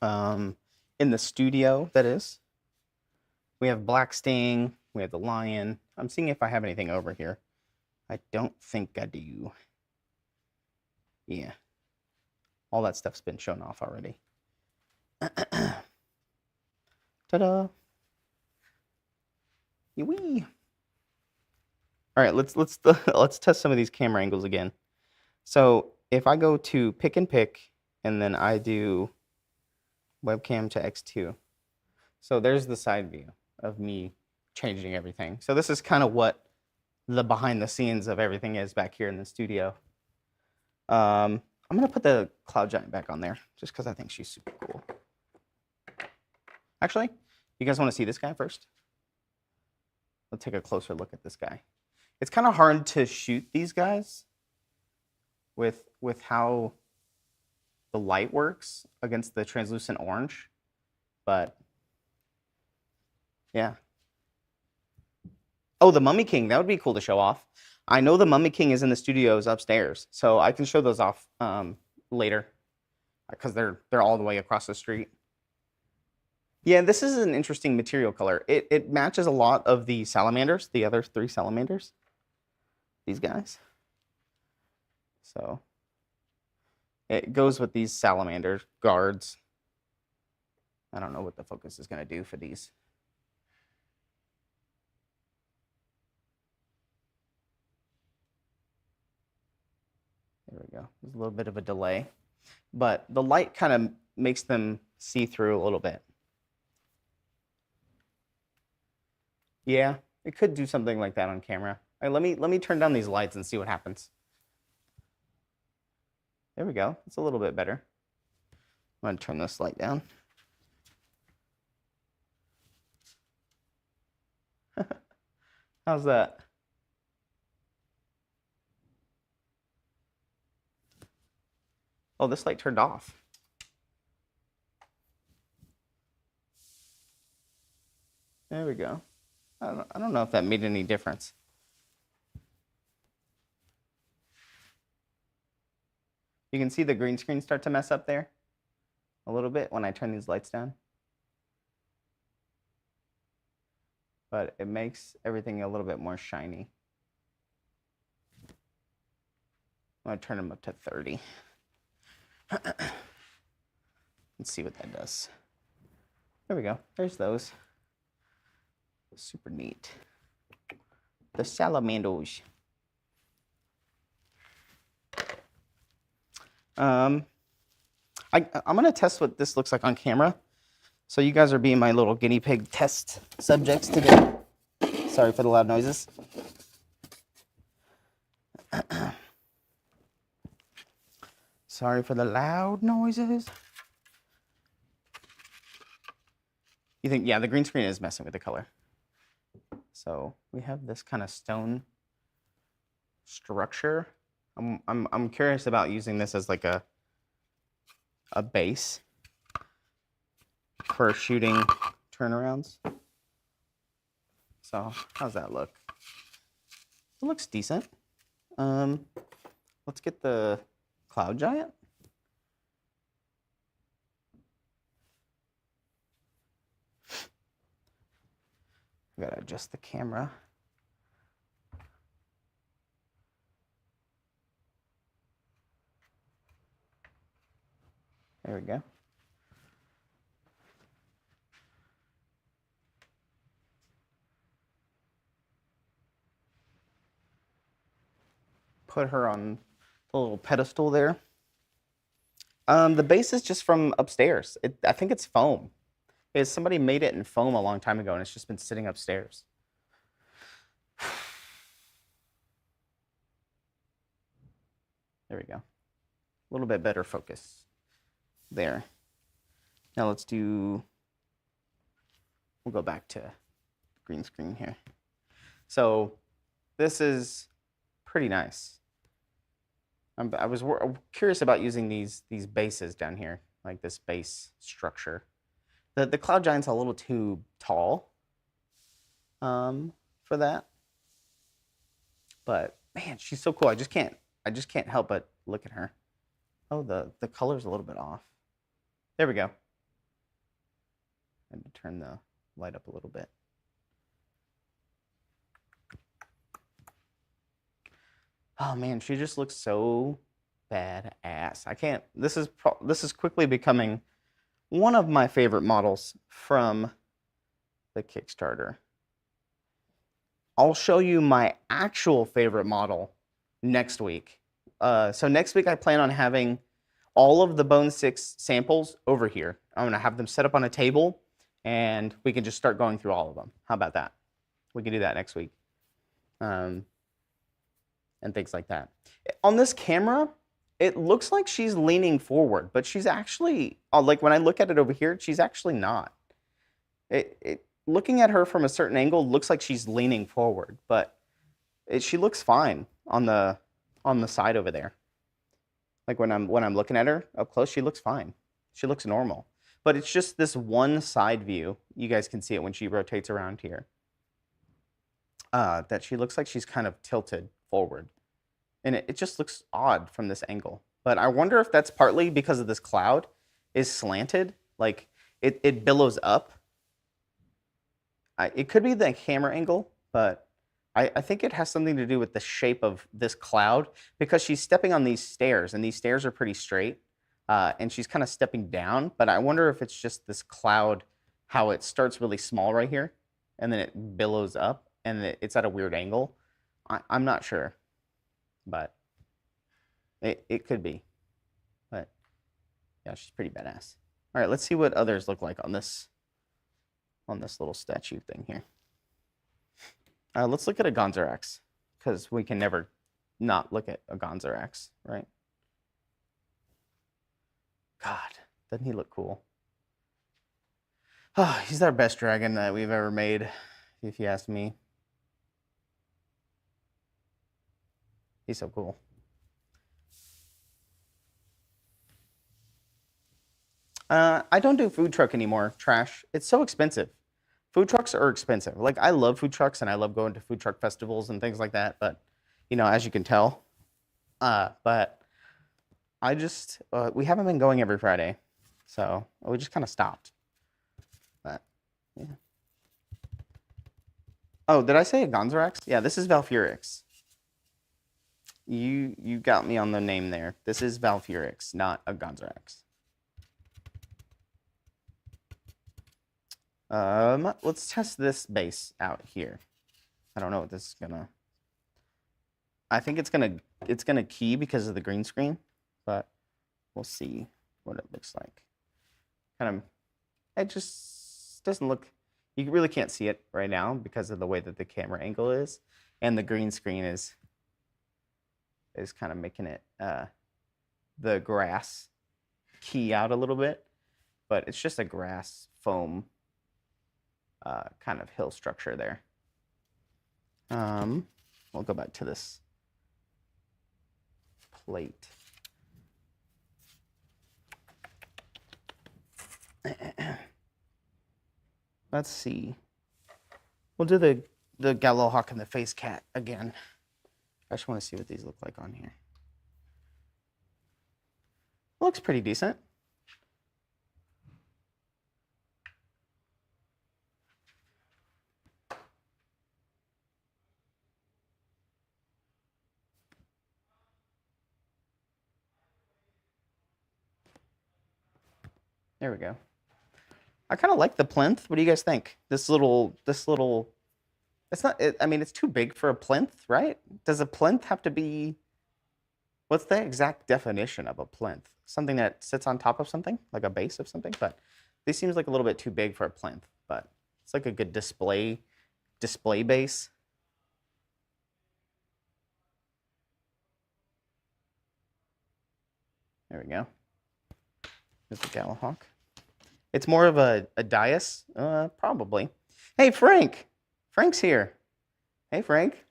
In the studio, that is. We have Black Sting. We have the lion. I'm seeing if I have anything over here. I don't think I do. Yeah. All that stuff's been shown off already. Ta-da! Wee. All right, let's test some of these camera angles again. So if I go to pick and pick, and then I do webcam to X2. So there's the side view of me changing everything. So this is kind of what the behind the scenes of everything is back here in the studio. I'm gonna put the Cloud Giant back on there just because I think she's super cool. Actually, you guys want to see this guy first? Let's take a closer look at this guy. It's kind of hard to shoot these guys with how the light works against the translucent orange, but yeah. Oh, the Mummy King, that would be cool to show off. I know the Mummy King is in the studios upstairs, so I can show those off later because they're all the way across the street. Yeah, this is an interesting material color. It matches a lot of the salamanders, the other 3 salamanders. These guys. So it goes with these salamander guards. I don't know what the focus is going to do for these. There we go. There's a little bit of a delay, but the light kind of makes them see through a little bit. Yeah, it could do something like that on camera. All right, let me turn down these lights and see what happens. There we go. It's a little bit better. I'm going to turn this light down. How's that? Oh, this light turned off. There we go. I don't know if that made any difference. You can see the green screen start to mess up there a little bit when I turn these lights down. But it makes everything a little bit more shiny. I'm going to turn them up to 30. Let's see what that does. There we go. There's those. Super neat. The salamanders. I'm gonna test what this looks like on camera. So you guys are being my little guinea pig test subjects today. Sorry for the loud noises. Sorry for the loud noises. You think, yeah, the green screen is messing with the color. So we have this kind of stone structure. I'm curious about using this as like a base for shooting turnarounds. So how's that look? It looks decent. Let's get the Cloud Giant. I gotta adjust the camera. There we go. Put her on the little pedestal there. The base is just from upstairs. I think it's foam. Somebody made it in foam a long time ago, and it's just been sitting upstairs. There we go. A little bit better focus there. Now we'll go back to green screen here. So this is pretty nice. I was curious about using these bases down here, like this base structure. The Cloud Giant's a little too tall for that. But man, she's so cool. I just can't help but look at her. Oh, the color's a little bit off. There we go. And to turn the light up a little bit. Oh man, she just looks so badass. I can't. This is quickly becoming one of my favorite models from the Kickstarter. I'll show you my actual favorite model next week. So next week I plan on having all of the Bone 6 samples over here. I'm gonna have them set up on a table and we can just start going through all of them. How about that? We can do that next week. And things like that. On this camera, it looks like she's leaning forward, but she's actually, like when I look at it over here, she's actually not. Looking at her from a certain angle looks like she's leaning forward, but she looks fine on the side over there. Like when I'm looking at her up close, she looks fine. She looks normal. But it's just this one side view. You guys can see it when she rotates around here. That she looks like she's kind of tilted forward. And it just looks odd from this angle. But I wonder if that's partly because of this cloud is slanted. Like it billows up. It could be the camera angle, but I think it has something to do with the shape of this cloud because she's stepping on these stairs, and these stairs are pretty straight, and she's kind of stepping down. But I wonder if it's just this cloud, how it starts really small right here, and then it billows up, and it's at a weird angle. I'm not sure, but it could be. But yeah, she's pretty badass. All right, let's see what others look like on this little statue thing here. Let's look at a Gonzarax, because we can never not look at a Gonzarax, right? God, doesn't he look cool? Oh, he's our best dragon that we've ever made, if you ask me. He's so cool. I don't do food truck anymore, Trash. It's so expensive. Food trucks are expensive. Like, I love food trucks, and I love going to food truck festivals and things like that, but, you know, as you can tell. But I just, we haven't been going every Friday, so we just kind of stopped. But, yeah. Oh, did I say a Gonzarax? Yeah, this is Valfurix. You got me on the name there. This is Valfurix, not a Gonzarax. Let's test this base out here. I don't know what this is gonna. I think it's gonna key because of the green screen, but we'll see what it looks like. Kind of, it just doesn't look. You really can't see it right now because of the way that the camera angle is, and the green screen is kind of making it the grass key out a little bit, but it's just a grass foam kind of hill structure there. We'll go back to this plate. Let's see. We'll do the Gallo Hawk and the Face Cat again. I just want to see what these look like on here. It looks pretty decent. There we go. I kind of like the plinth. What do you guys think? This little, it's not, I mean, it's too big for a plinth, right? Does a plinth have to be, what's the exact definition of a plinth? Something that sits on top of something, like a base of something, but this seems like a little bit too big for a plinth, but it's like a good display base. There we go. There's the Galahawk. It's more of a dais, probably. Hey, Frank. Frank's here. Hey, Frank.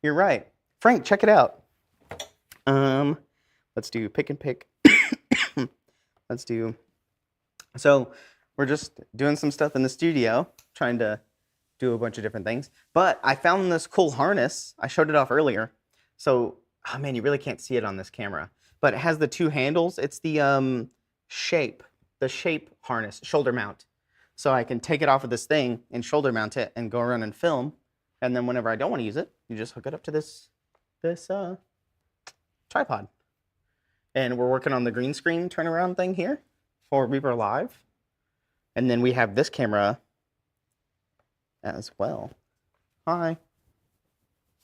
You're right. Frank, check it out. Let's do pick and pick. Let's do. So we're just doing some stuff in the studio, trying to do a bunch of different things. But I found this cool harness. I showed it off earlier. So, oh man, you really can't see it on this camera. But it has the two handles. It's the shape harness, shoulder mount. So I can take it off of this thing and shoulder mount it and go around and film. And then whenever I don't want to use it, you just hook it up to this tripod. And we're working on the green screen turnaround thing here for Reaper Live. And then we have this camera as well. Hi.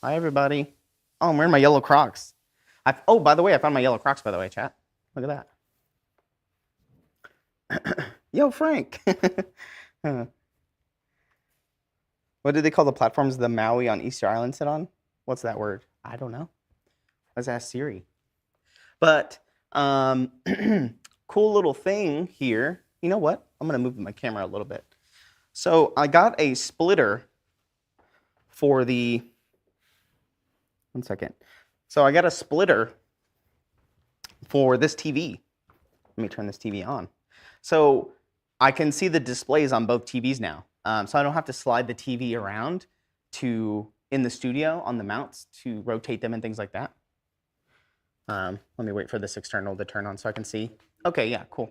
Hi, everybody. Oh, I'm wearing my yellow Crocs. Oh, by the way, I found my yellow Crocs, by the way, chat. Look at that. Yo, Frank. What did they call the platforms the Maui on Easter Island sit on? What's that word? I don't know. Let's ask Siri. But cool little thing here. You know what? I'm going to move my camera a little bit. So I got a splitter for the... One second. So I got a splitter for this TV. Let me turn this TV on. So I can see the displays on both TVs now. So I don't have to slide the TV around in the studio on the mounts to rotate them and things like that. Let me wait for this external to turn on so I can see. Okay, yeah, cool.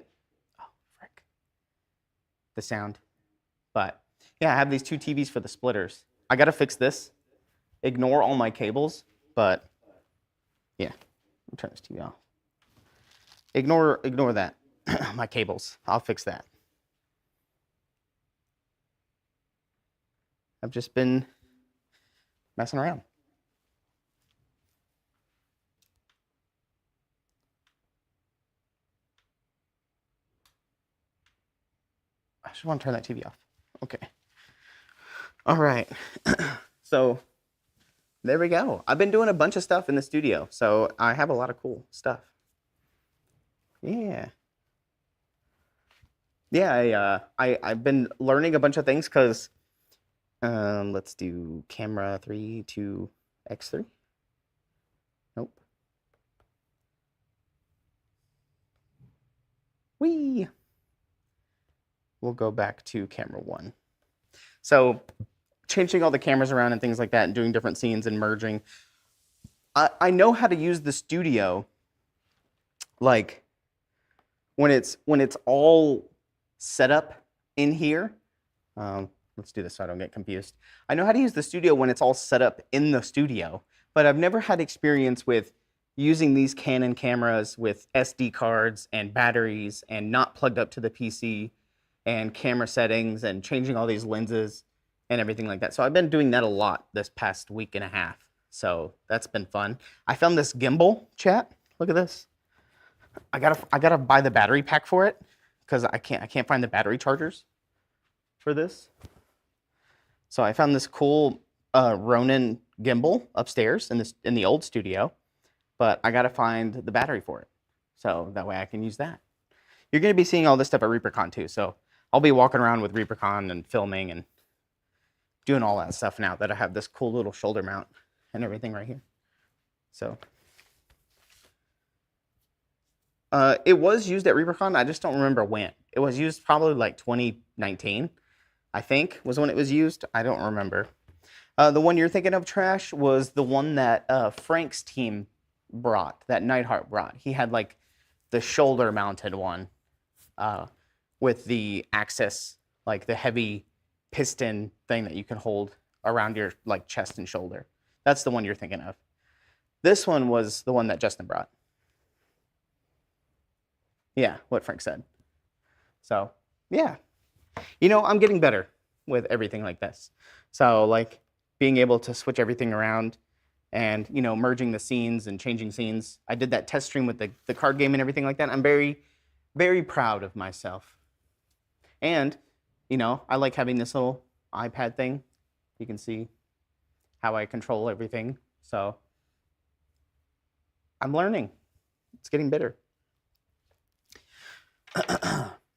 Oh, frick. The sound. But yeah, I have these two TVs for the splitters. I gotta fix this. Ignore all my cables, but yeah, let me turn this TV off. Ignore that. My cables. I'll fix that. I've just been messing around. I just want to turn that TV off. Okay. All right. So there we go. I've been doing a bunch of stuff in the studio, so I have a lot of cool stuff. Yeah. Yeah, I've been learning a bunch of things because let's do camera 3 to X3. Nope. Whee! We'll go back to camera 1. So changing all the cameras around and things like that and doing different scenes and merging. I know how to use the studio like when it's all set up in here. Let's do this so I don't get confused. I know how to use the studio when it's all set up in the studio, but I've never had experience with using these Canon cameras with SD cards and batteries and not plugged up to the PC and camera settings and changing all these lenses and everything like that. So I've been doing that a lot this past week and a half. So that's been fun. I found this gimbal, chat. Look at this. I gotta buy the battery pack for it because I can't find the battery chargers for this. So I found this cool Ronin gimbal upstairs in the old studio, but I gotta find the battery for it. So that way I can use that. You're gonna be seeing all this stuff at Reapercon too. So I'll be walking around with Reapercon and filming and doing all that stuff now that I have this cool little shoulder mount and everything right here. So it was used at Reapercon. I just don't remember when. It was used probably like 2019, I think, was when it was used. I don't remember. The one you're thinking of, Trash, was the one that Frank's team brought, that Nightheart brought. He had like the shoulder mounted one with the access, like the heavy piston thing that you can hold around your like chest and shoulder. That's the one you're thinking of. This one was the one that Justin brought. Yeah, what Frank said. So, yeah. You know, I'm getting better with everything like this. So, like, being able to switch everything around and, you know, merging the scenes and changing scenes. I did that test stream with the card game and everything like that. I'm very, very proud of myself. And, you know, I like having this little iPad thing. You can see how I control everything. So, I'm learning. It's getting better.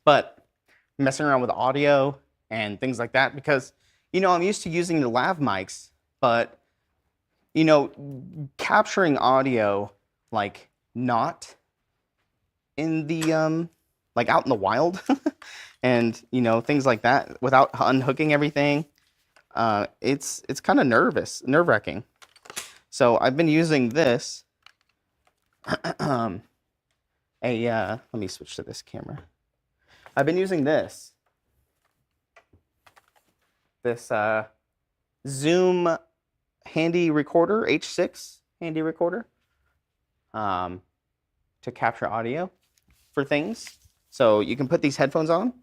But messing around with audio and things like that, because, you know, I'm used to using the lav mics, but, you know, capturing audio, like, not in the, like, out in the wild, and, you know, things like that, without unhooking everything, it's kind of nerve-wracking. So I've been using this, let me switch to this camera. I've been using this Zoom handy recorder, H6 handy recorder, to capture audio for things. So you can put these headphones on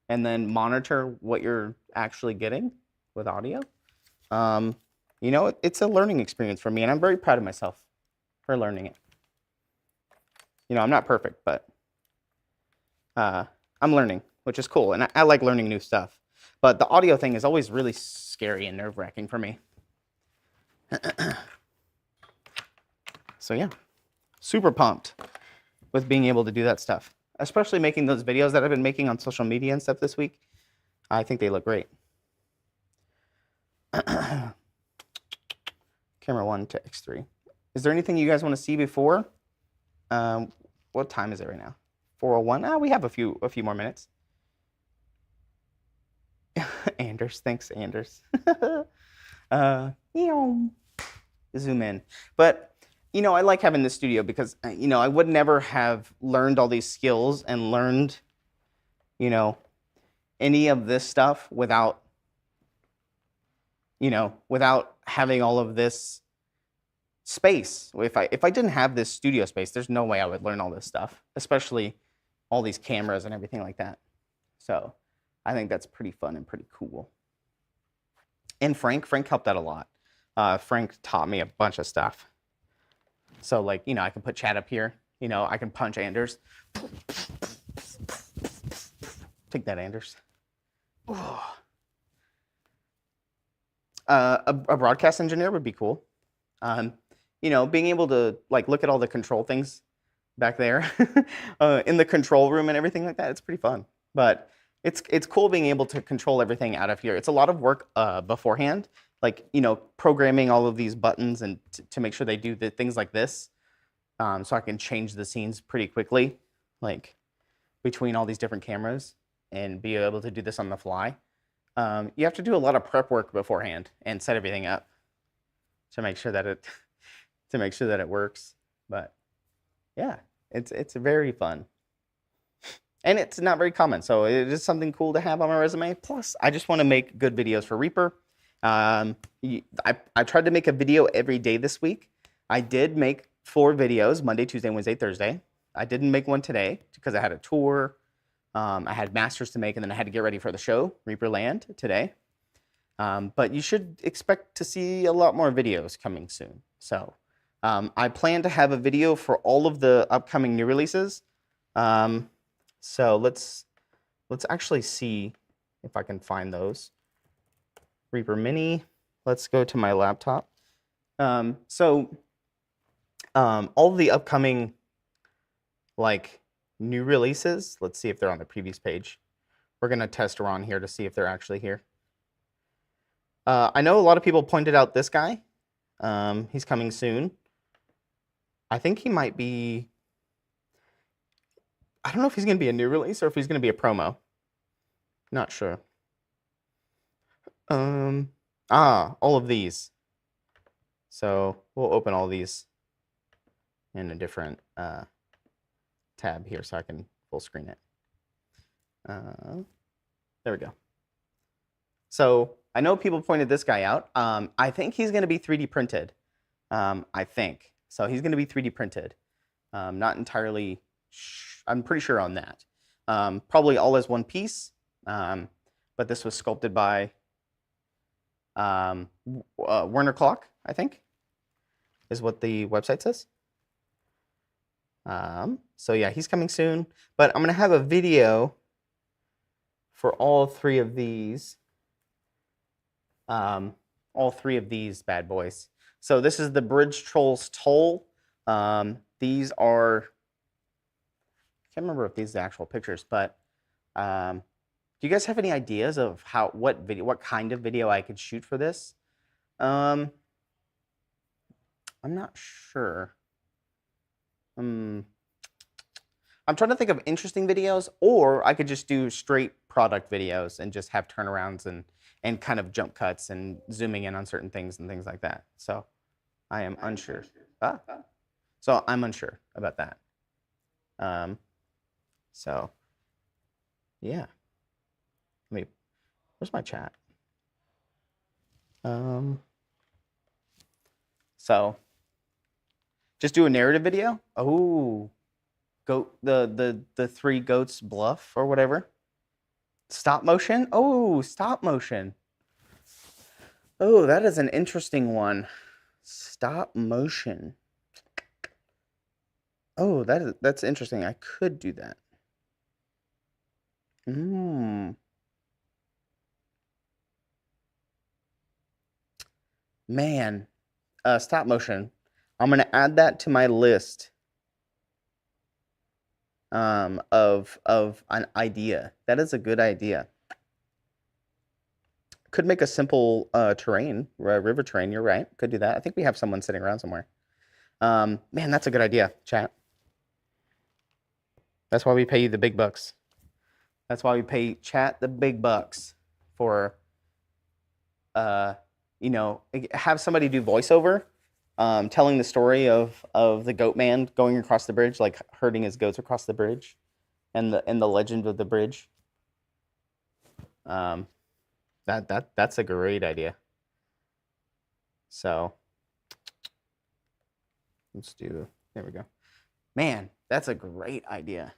and then monitor what you're actually getting with audio. You know, it's a learning experience for me, and I'm very proud of myself for learning it. You know, I'm not perfect, but I'm learning, which is cool, and I like learning new stuff. But the audio thing is always really scary and nerve-wracking for me. So yeah, super pumped with being able to do that stuff, especially making those videos that I've been making on social media and stuff this week. I think they look great. Camera 1 to X3. Is there anything you guys want to see before? What time is it right now? 4:01. We have a few more minutes. Anders, thanks, Anders. Zoom in. But, you know, I like having this studio because, you know, I would never have learned all these skills and learned, you know, any of this stuff without, you know, without having all of this space. If I didn't have this studio space, there's no way I would learn all this stuff, especially all these cameras and everything like that. So I think that's pretty fun and pretty cool. And Frank helped out a lot. Frank taught me a bunch of stuff. So, like, you know, I can put chat up here. You know, I can punch Anders. Take that, Anders. A broadcast engineer would be cool. You know, being able to, like, look at all the control things back there in the control room and everything like that, it's pretty fun. But it's cool being able to control everything out of here. It's a lot of work beforehand, like, you know, programming all of these buttons and to make sure they do the things like this, so I can change the scenes pretty quickly, like between all these different cameras, and be able to do this on the fly. You have to do a lot of prep work beforehand and set everything up to make sure that it works. But yeah, it's very fun. And it's not very common, so it is something cool to have on my resume. Plus, I just want to make good videos for Reaper. I tried to make a video every day this week. I did make 4 videos, Monday, Tuesday, Wednesday, Thursday. I didn't make one today because I had a tour. I had masters to make, and then I had to get ready for the show, Reaperland, today. But you should expect to see a lot more videos coming soon. So I plan to have a video for all of the upcoming new releases. So let's actually see if I can find those. Reaper Mini. Let's go to my laptop. All the upcoming, like, new releases. Let's see if they're on the previous page. We're gonna test around here to see if they're actually here. I know a lot of people pointed out this guy. He's coming soon. I think he might be. I don't know if he's going to be a new release or if he's going to be a promo. Not sure. All of these. So we'll open all these in a different tab here so I can full screen it. There we go. So I know people pointed this guy out. I think he's going to be 3D printed. I think. So he's going to be 3D printed. Not entirely, I'm pretty sure on that. Probably all as one piece, but this was sculpted by Werner Clock, I think, is what the website says. So yeah, he's coming soon, but I'm going to have a video for all three of these. All three of these bad boys. So this is the Bridge Trolls Toll. These are, I can't remember if these are the actual pictures, but do you guys have any ideas of what kind of video I could shoot for this? I'm not sure. I'm trying to think of interesting videos, or I could just do straight product videos and just have turnarounds and kind of jump cuts and zooming in on certain things and things like that. So I am unsure. So I'm unsure about that. So yeah. Where's my chat? So just do a narrative video. Oh, the three goats bluff or whatever. Stop motion. Oh, stop motion. Oh, that is an interesting one. Stop motion. Oh, that's interesting. I could do that. Man, stop motion. I'm gonna add that to my list of an idea. That is a good idea. Could make a simple terrain, river terrain. You're right. Could do that. I think we have someone sitting around somewhere. Man, that's a good idea, chat. That's why we pay you the big bucks. That's why we pay chat the big bucks for, you know, have somebody do voiceover, telling the story of the goat man going across the bridge, like herding his goats across the bridge, and the legend of the bridge. That's a great idea. So let's do. There we go. Man, that's a great idea.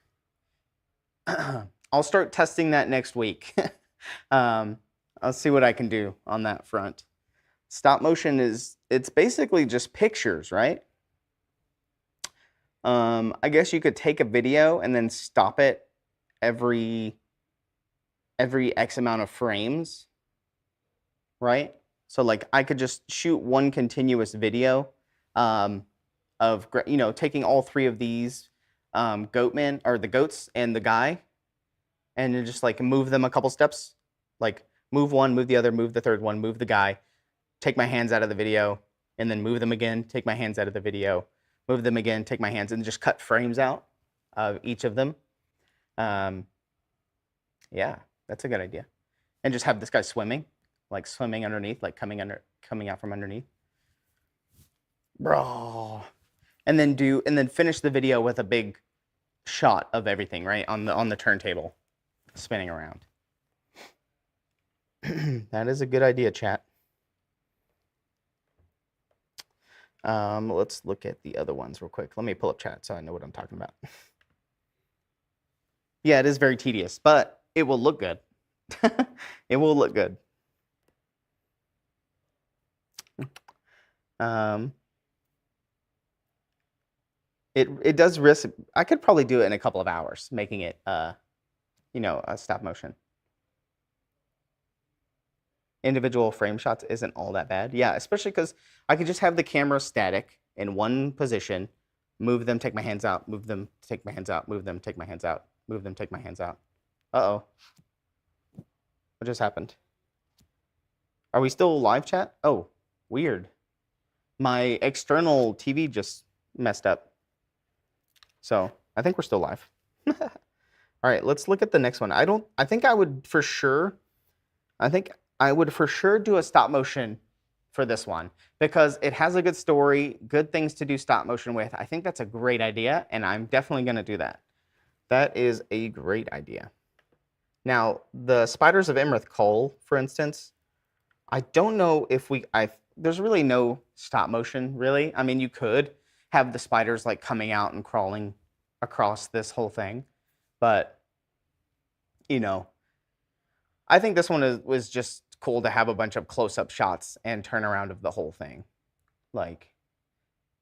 I'll start testing that next week. I'll see what I can do on that front. Stop motion it's basically just pictures, right? I guess you could take a video and then stop it every X amount of frames, right? So like I could just shoot one continuous video of, you know, taking all three of these goatmen, or the goats and the guy, and then just like move them a couple steps, like move one, move the other, move the third one, move the guy, take my hands out of the video, and then move them again, take my hands out of the video, move them again, take my hands, and just cut frames out of each of them. Yeah, that's a good idea. And just have this guy swimming, like swimming underneath, like coming out from underneath. Bro. And then finish the video with a big shot of everything, right? On the turntable, spinning around. That is a good idea, chat. Let's look at the other ones real quick. Let me pull up chat so I know what I'm talking about. Yeah, it is very tedious, but it will look good. It will look good. It does risk. I could probably do it in a couple of hours, making it, you know, a stop motion. Individual frame shots isn't all that bad. Yeah, especially because I could just have the camera static in one position, move them, take my hands out, move them, take my hands out, move them, take my hands out, move them, take my hands out. Uh-oh. What just happened? Are we still live, chat? Oh, weird. My external TV just messed up. So I think we're still live. All right, let's look at the next one. I think I would for sure do a stop motion for this one because it has a good story, good things to do stop motion with. I think that's a great idea, and I'm definitely going to do that. That is a great idea. Now, the Spiders of Imrith Cole, for instance, I don't know if there's really no stop motion, really. I mean, you could have the spiders like coming out and crawling across this whole thing, but you know, I think this one was just cool to have a bunch of close-up shots and turnaround of the whole thing. Like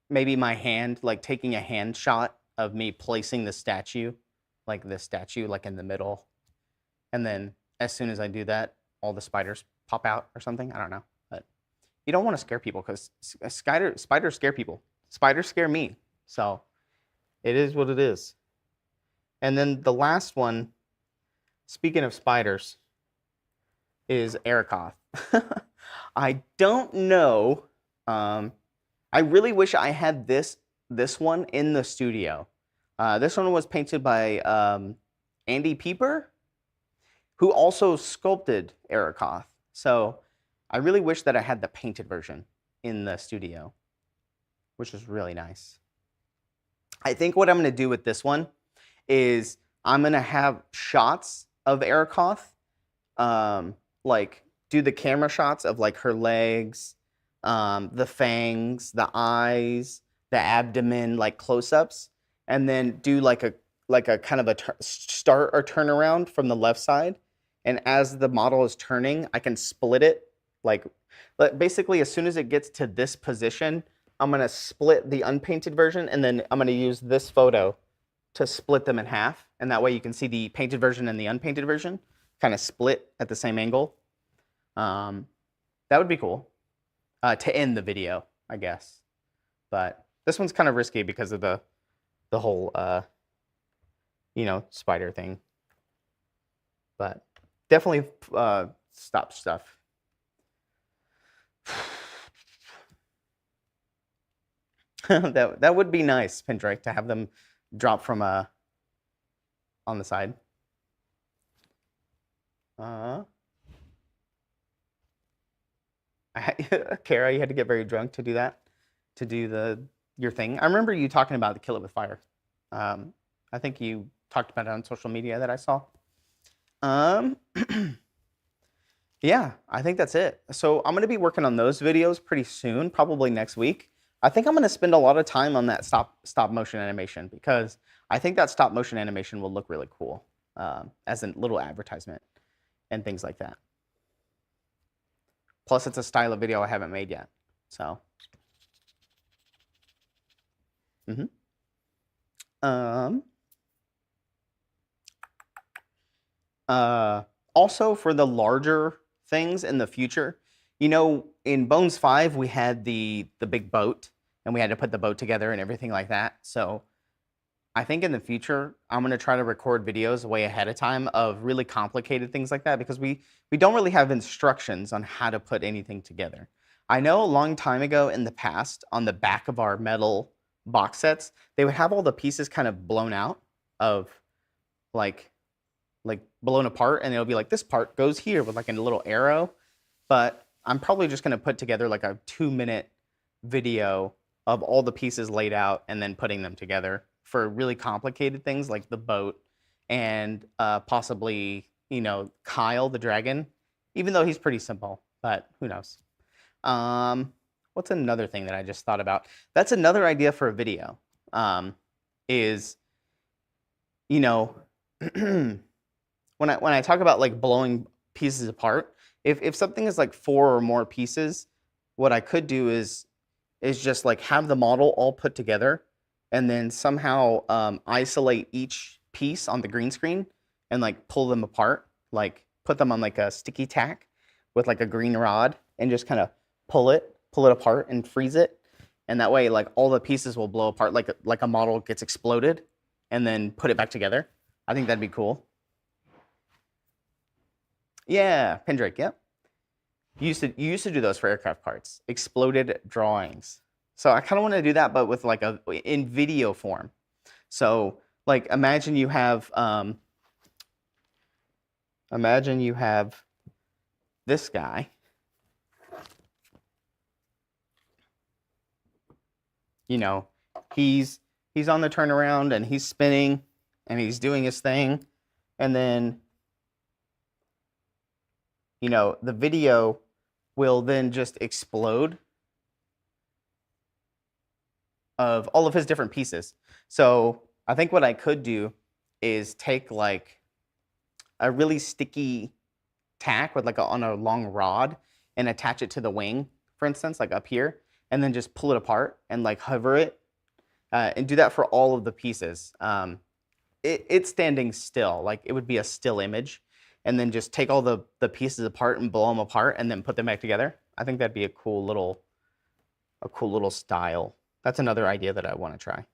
maybe my hand, like taking a hand shot of me placing the statue, like this statue, like in the middle, and then as soon as I do that, all the spiders pop out or something. I don't know, but you don't want to scare people because spiders scare people. Spiders scare me, so it is what it is. And then the last one, speaking of spiders, is Arakoth. I don't know. I really wish I had this one in the studio. This one was painted by Andy Pieper, who also sculpted Arakoth. So I really wish that I had the painted version in the studio, which is really nice. I think what I'm going to do with this one is I'm going to have shots of Arakoth, like do the camera shots of like her legs, the fangs, the eyes, the abdomen, like close-ups, and then do like a kind of a start or turnaround from the left side. And as the model is turning, I can split it. Like basically, as soon as it gets to this position, I'm gonna split the unpainted version, and then I'm gonna use this photo to split them in half. And that way you can see the painted version and the unpainted version kind of split at the same angle. That would be cool to end the video, I guess. But this one's kind of risky because of the whole, spider thing. But definitely stop stuff. that would be nice, Pindrake, to have them drop from on the side. Kara, you had to get very drunk to do that, to do your thing. I remember you talking about the Kill It With Fire. I think you talked about it on social media that I saw. Yeah, I think that's it. So I'm going to be working on those videos pretty soon, probably next week. I think I'm going to spend a lot of time on that stop motion animation because I think that stop motion animation will look really cool as a little advertisement and things like that. Plus, it's a style of video I haven't made yet. So, also for the larger things in the future, in Bones 5, we had the big boat, and we had to put the boat together and everything like that. So I think in the future, I'm going to try to record videos way ahead of time of really complicated things like that because we don't really have instructions on how to put anything together. I know a long time ago in the past, on the back of our metal box sets, they would have all the pieces kind of blown out of like blown apart, and it'll be like this part goes here with like a little arrow. But I'm probably just going to put together like a 2-minute video of all the pieces laid out and then putting them together for really complicated things like the boat and possibly, Kyle the dragon, even though he's pretty simple, but who knows. What's another thing that I just thought about? That's another idea for a video, is, when I talk about like blowing pieces apart, if something is like 4 or more pieces, what I could do is just like have the model all put together and then somehow isolate each piece on the green screen and like pull them apart, like put them on like a sticky tack with like a green rod and just kind of pull it apart and freeze it. And that way like all the pieces will blow apart like a model gets exploded and then put it back together. I think that'd be cool. Yeah, Pindrake, yep. You used to do those for aircraft parts, exploded drawings. So I kind of want to do that, but with like in video form. So like imagine you have this guy. He's on the turnaround and he's spinning and he's doing his thing, and then the video will then just explode of all of his different pieces. So I think what I could do is take like a really sticky tack with like on a long rod and attach it to the wing, for instance, like up here, and then just pull it apart and like hover it and do that for all of the pieces. It's standing still, like it would be a still image, and then just take all the pieces apart and blow them apart and then put them back together. I think that'd be a cool little style. That's another idea that I want to try.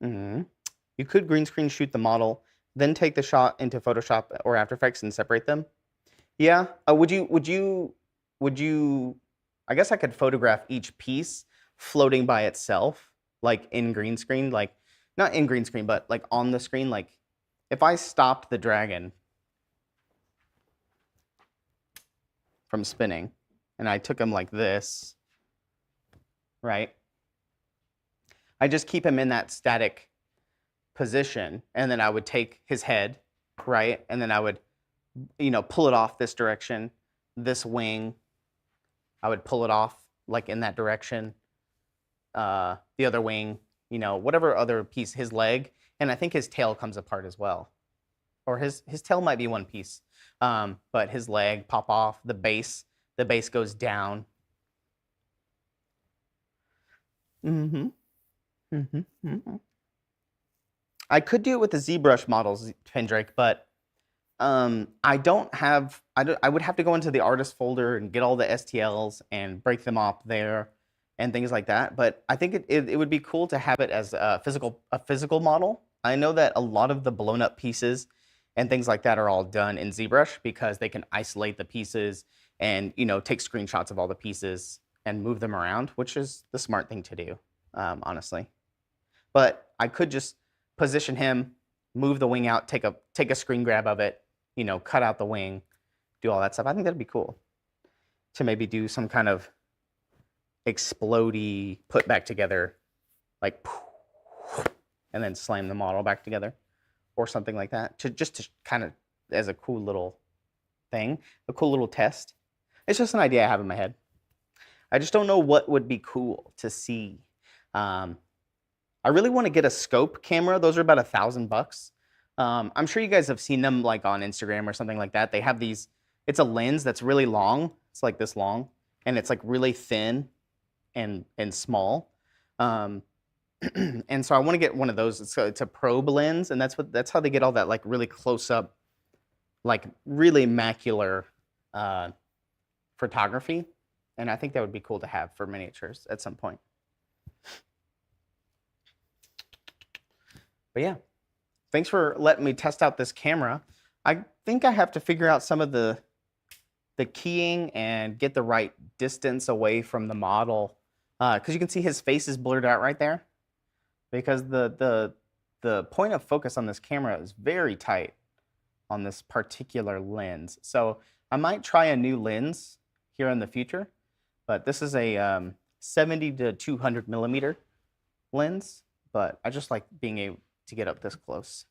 You could green screen shoot the model, then take the shot into Photoshop or After Effects and separate them. Yeah. Would you? I guess I could photograph each piece floating by itself, like in green screen, like not in green screen, but like on the screen. Like if I stopped the dragon from spinning and I took him like this, right? I just keep him in that static position, and then I would take his head, right? And then I would, pull it off this direction, this wing. I would pull it off like in that direction. The other wing, whatever other piece, his leg, and I think his tail comes apart as well. Or his tail might be one piece. But his leg pop off, the base goes down. I could do it with the ZBrush models, Pendrake, but I would have to go into the artist folder and get all the STLs and break them up there and things like that. But I think it would be cool to have it as a physical model. I know that a lot of the blown up pieces and things like that are all done in ZBrush because they can isolate the pieces and take screenshots of all the pieces and move them around, which is the smart thing to do, honestly. But I could just position him, move the wing out, take a screen grab of it, cut out the wing, do all that stuff. I think that'd be cool to maybe do some kind of explodey put back together, like, and then slam the model back together or something like that, to kind of as a cool little thing, a cool little test. It's just an idea I have in my head. I just don't know what would be cool to see. I really want to get a scope camera. Those are about $1,000. I'm sure you guys have seen them like on Instagram or something like that. They have these, it's a lens that's really long. It's like this long, and it's like really thin and small. And so I want to get one of those. It's a probe lens, and that's how they get all that like really close up, like really macular photography. And I think that would be cool to have for miniatures at some point. But yeah, thanks for letting me test out this camera. I think I have to figure out some of the keying and get the right distance away from the model, because you can see his face is blurred out right there, because the point of focus on this camera is very tight on this particular lens. So I might try a new lens here in the future, but this is a 70 to 200 millimeter lens, but I just like being able to get up this close.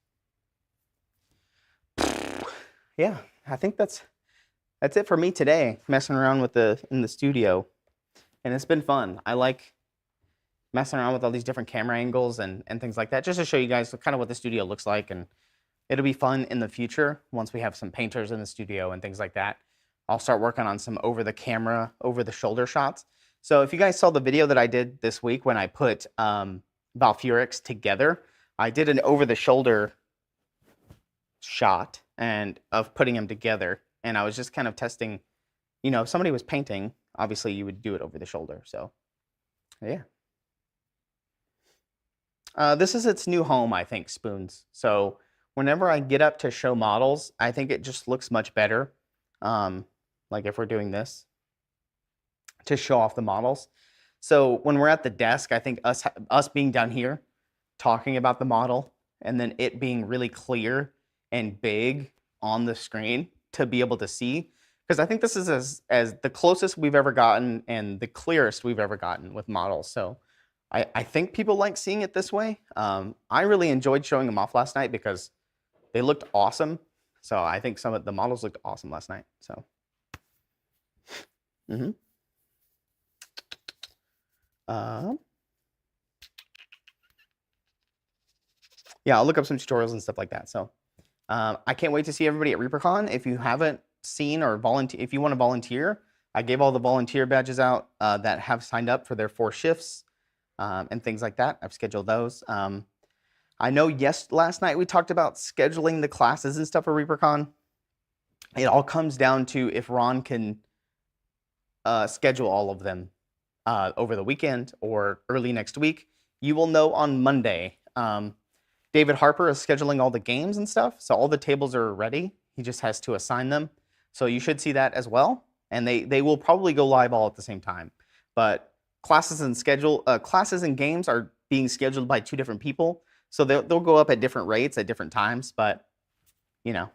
Yeah, I think that's it for me today, messing around with in the studio. And it's been fun. I like messing around with all these different camera angles and things like that, just to show you guys kind of what the studio looks like. And it'll be fun in the future once we have some painters in the studio and things like that. I'll start working on some over the shoulder shots. So if you guys saw the video that I did this week when I put Valfurix together, I did an over the shoulder shot and of putting them together. And I was just kind of testing, if somebody was painting, obviously you would do it over the shoulder. So yeah. This is its new home, I think, Spoons. So whenever I get up to show models, I think it just looks much better. Like if we're doing this to show off the models. So when we're at the desk, I think us being down here talking about the model and then it being really clear and big on the screen to be able to see, because I think this is as the closest we've ever gotten and the clearest we've ever gotten with models. So I think people like seeing it this way. I really enjoyed showing them off last night because they looked awesome. So I think some of the models looked awesome last night. So Yeah, I'll look up some tutorials and stuff like that. So I can't wait to see everybody at ReaperCon. If you haven't seen or volunteer, if you want to volunteer, I gave all the volunteer badges out that have signed up for their 4 shifts and things like that. I've scheduled those. I know last night we talked about scheduling the classes and stuff for ReaperCon. It all comes down to if Ron can schedule all of them over the weekend or early next week. You will know on Monday. David Harper is scheduling all the games and stuff, so all the tables are ready. He just has to assign them. So you should see that as well. And they will probably go live all at the same time. But classes and games are being scheduled by 2 different people. So they'll go up at different rates at different times, but you know,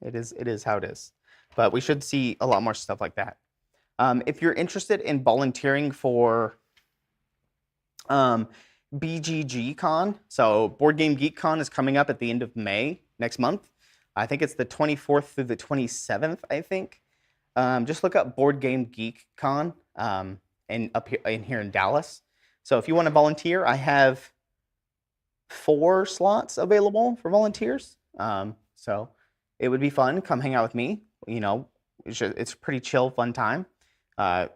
it is how it is. But we should see a lot more stuff like that. If you're interested in volunteering for BGG Con, so Board Game Geek Con is coming up at the end of May next month. I think it's the 24th through the 27th, I think. Just look up Board Game Geek Con up here in Dallas. So if you want to volunteer, I have 4 slots available for volunteers. So it would be fun. Come hang out with me. You know, it's a pretty chill, fun time.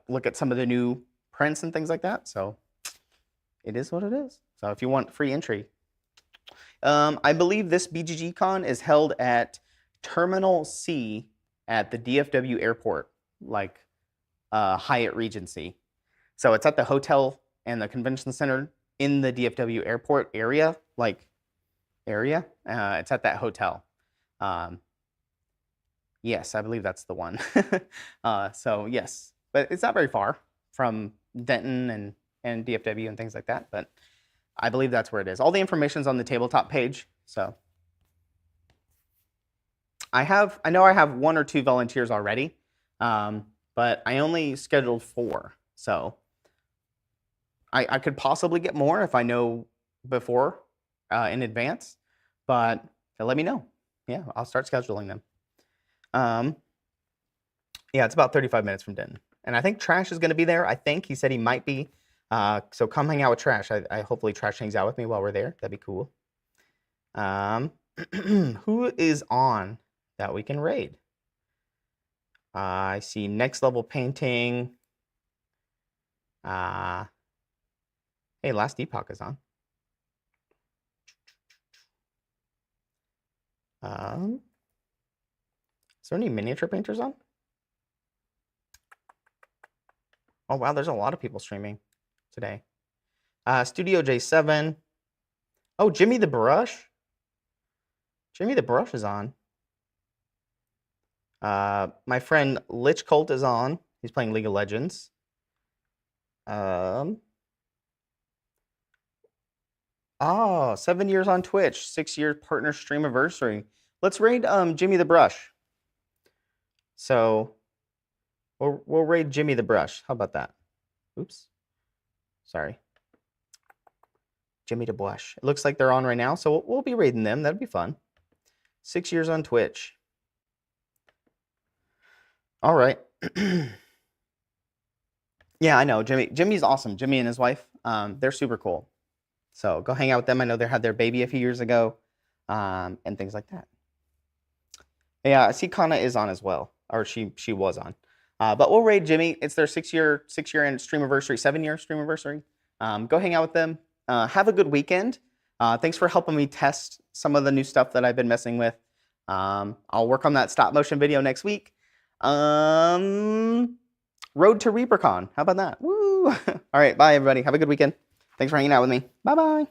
Look at some of the new prints and things like that. So it is what it is. So if you want free entry, I believe this BGG Con is held at Terminal C at the DFW airport, like Hyatt Regency. So it's at the hotel and the convention center in the DFW airport area, it's at that hotel. Yes, I believe that's the one. So yes, but it's not very far from Denton and DFW and things like that, but I believe that's where it is. All the information's on the tabletop page. So I know I have 1 or 2 volunteers already, but I only scheduled 4. So I could possibly get more if I know before in advance, but let me know. Yeah, I'll start scheduling them. Yeah, it's about 35 minutes from Denton. And I think Trash is going to be there. I think he said he might be. So come hang out with Trash. I hopefully Trash hangs out with me while we're there. That'd be cool. Who is on that we can raid? I see Next Level Painting. Hey, Last Epoch is on. Is there any miniature painters on? Oh, wow, there's a lot of people streaming today. Studio J7. Oh, Jimmy the Brush. Jimmy the Brush is on. My friend Lich Colt is on. He's playing League of Legends. Oh, 7 years on Twitch, 6-year partner stream anniversary. Let's raid Jimmy the Brush. So we'll raid Jimmy the Brush. How about that? Oops. Sorry. Jimmy the Brush. It looks like they're on right now, so we'll be raiding them. That'd be fun. 6 years on Twitch. All right. Yeah, I know. Jimmy's awesome. Jimmy and his wife, they're super cool. So go hang out with them. I know they had their baby a few years ago, and things like that. Yeah, I see Kana is on as well, or she was on. But we'll raid Jimmy. It's their 6-year and stream anniversary, 7-year stream anniversary. Go hang out with them. Have a good weekend. Thanks for helping me test some of the new stuff that I've been messing with. I'll work on that stop motion video next week. Road to ReaperCon. How about that? Woo! All right, bye everybody. Have a good weekend. Thanks for hanging out with me. Bye-bye.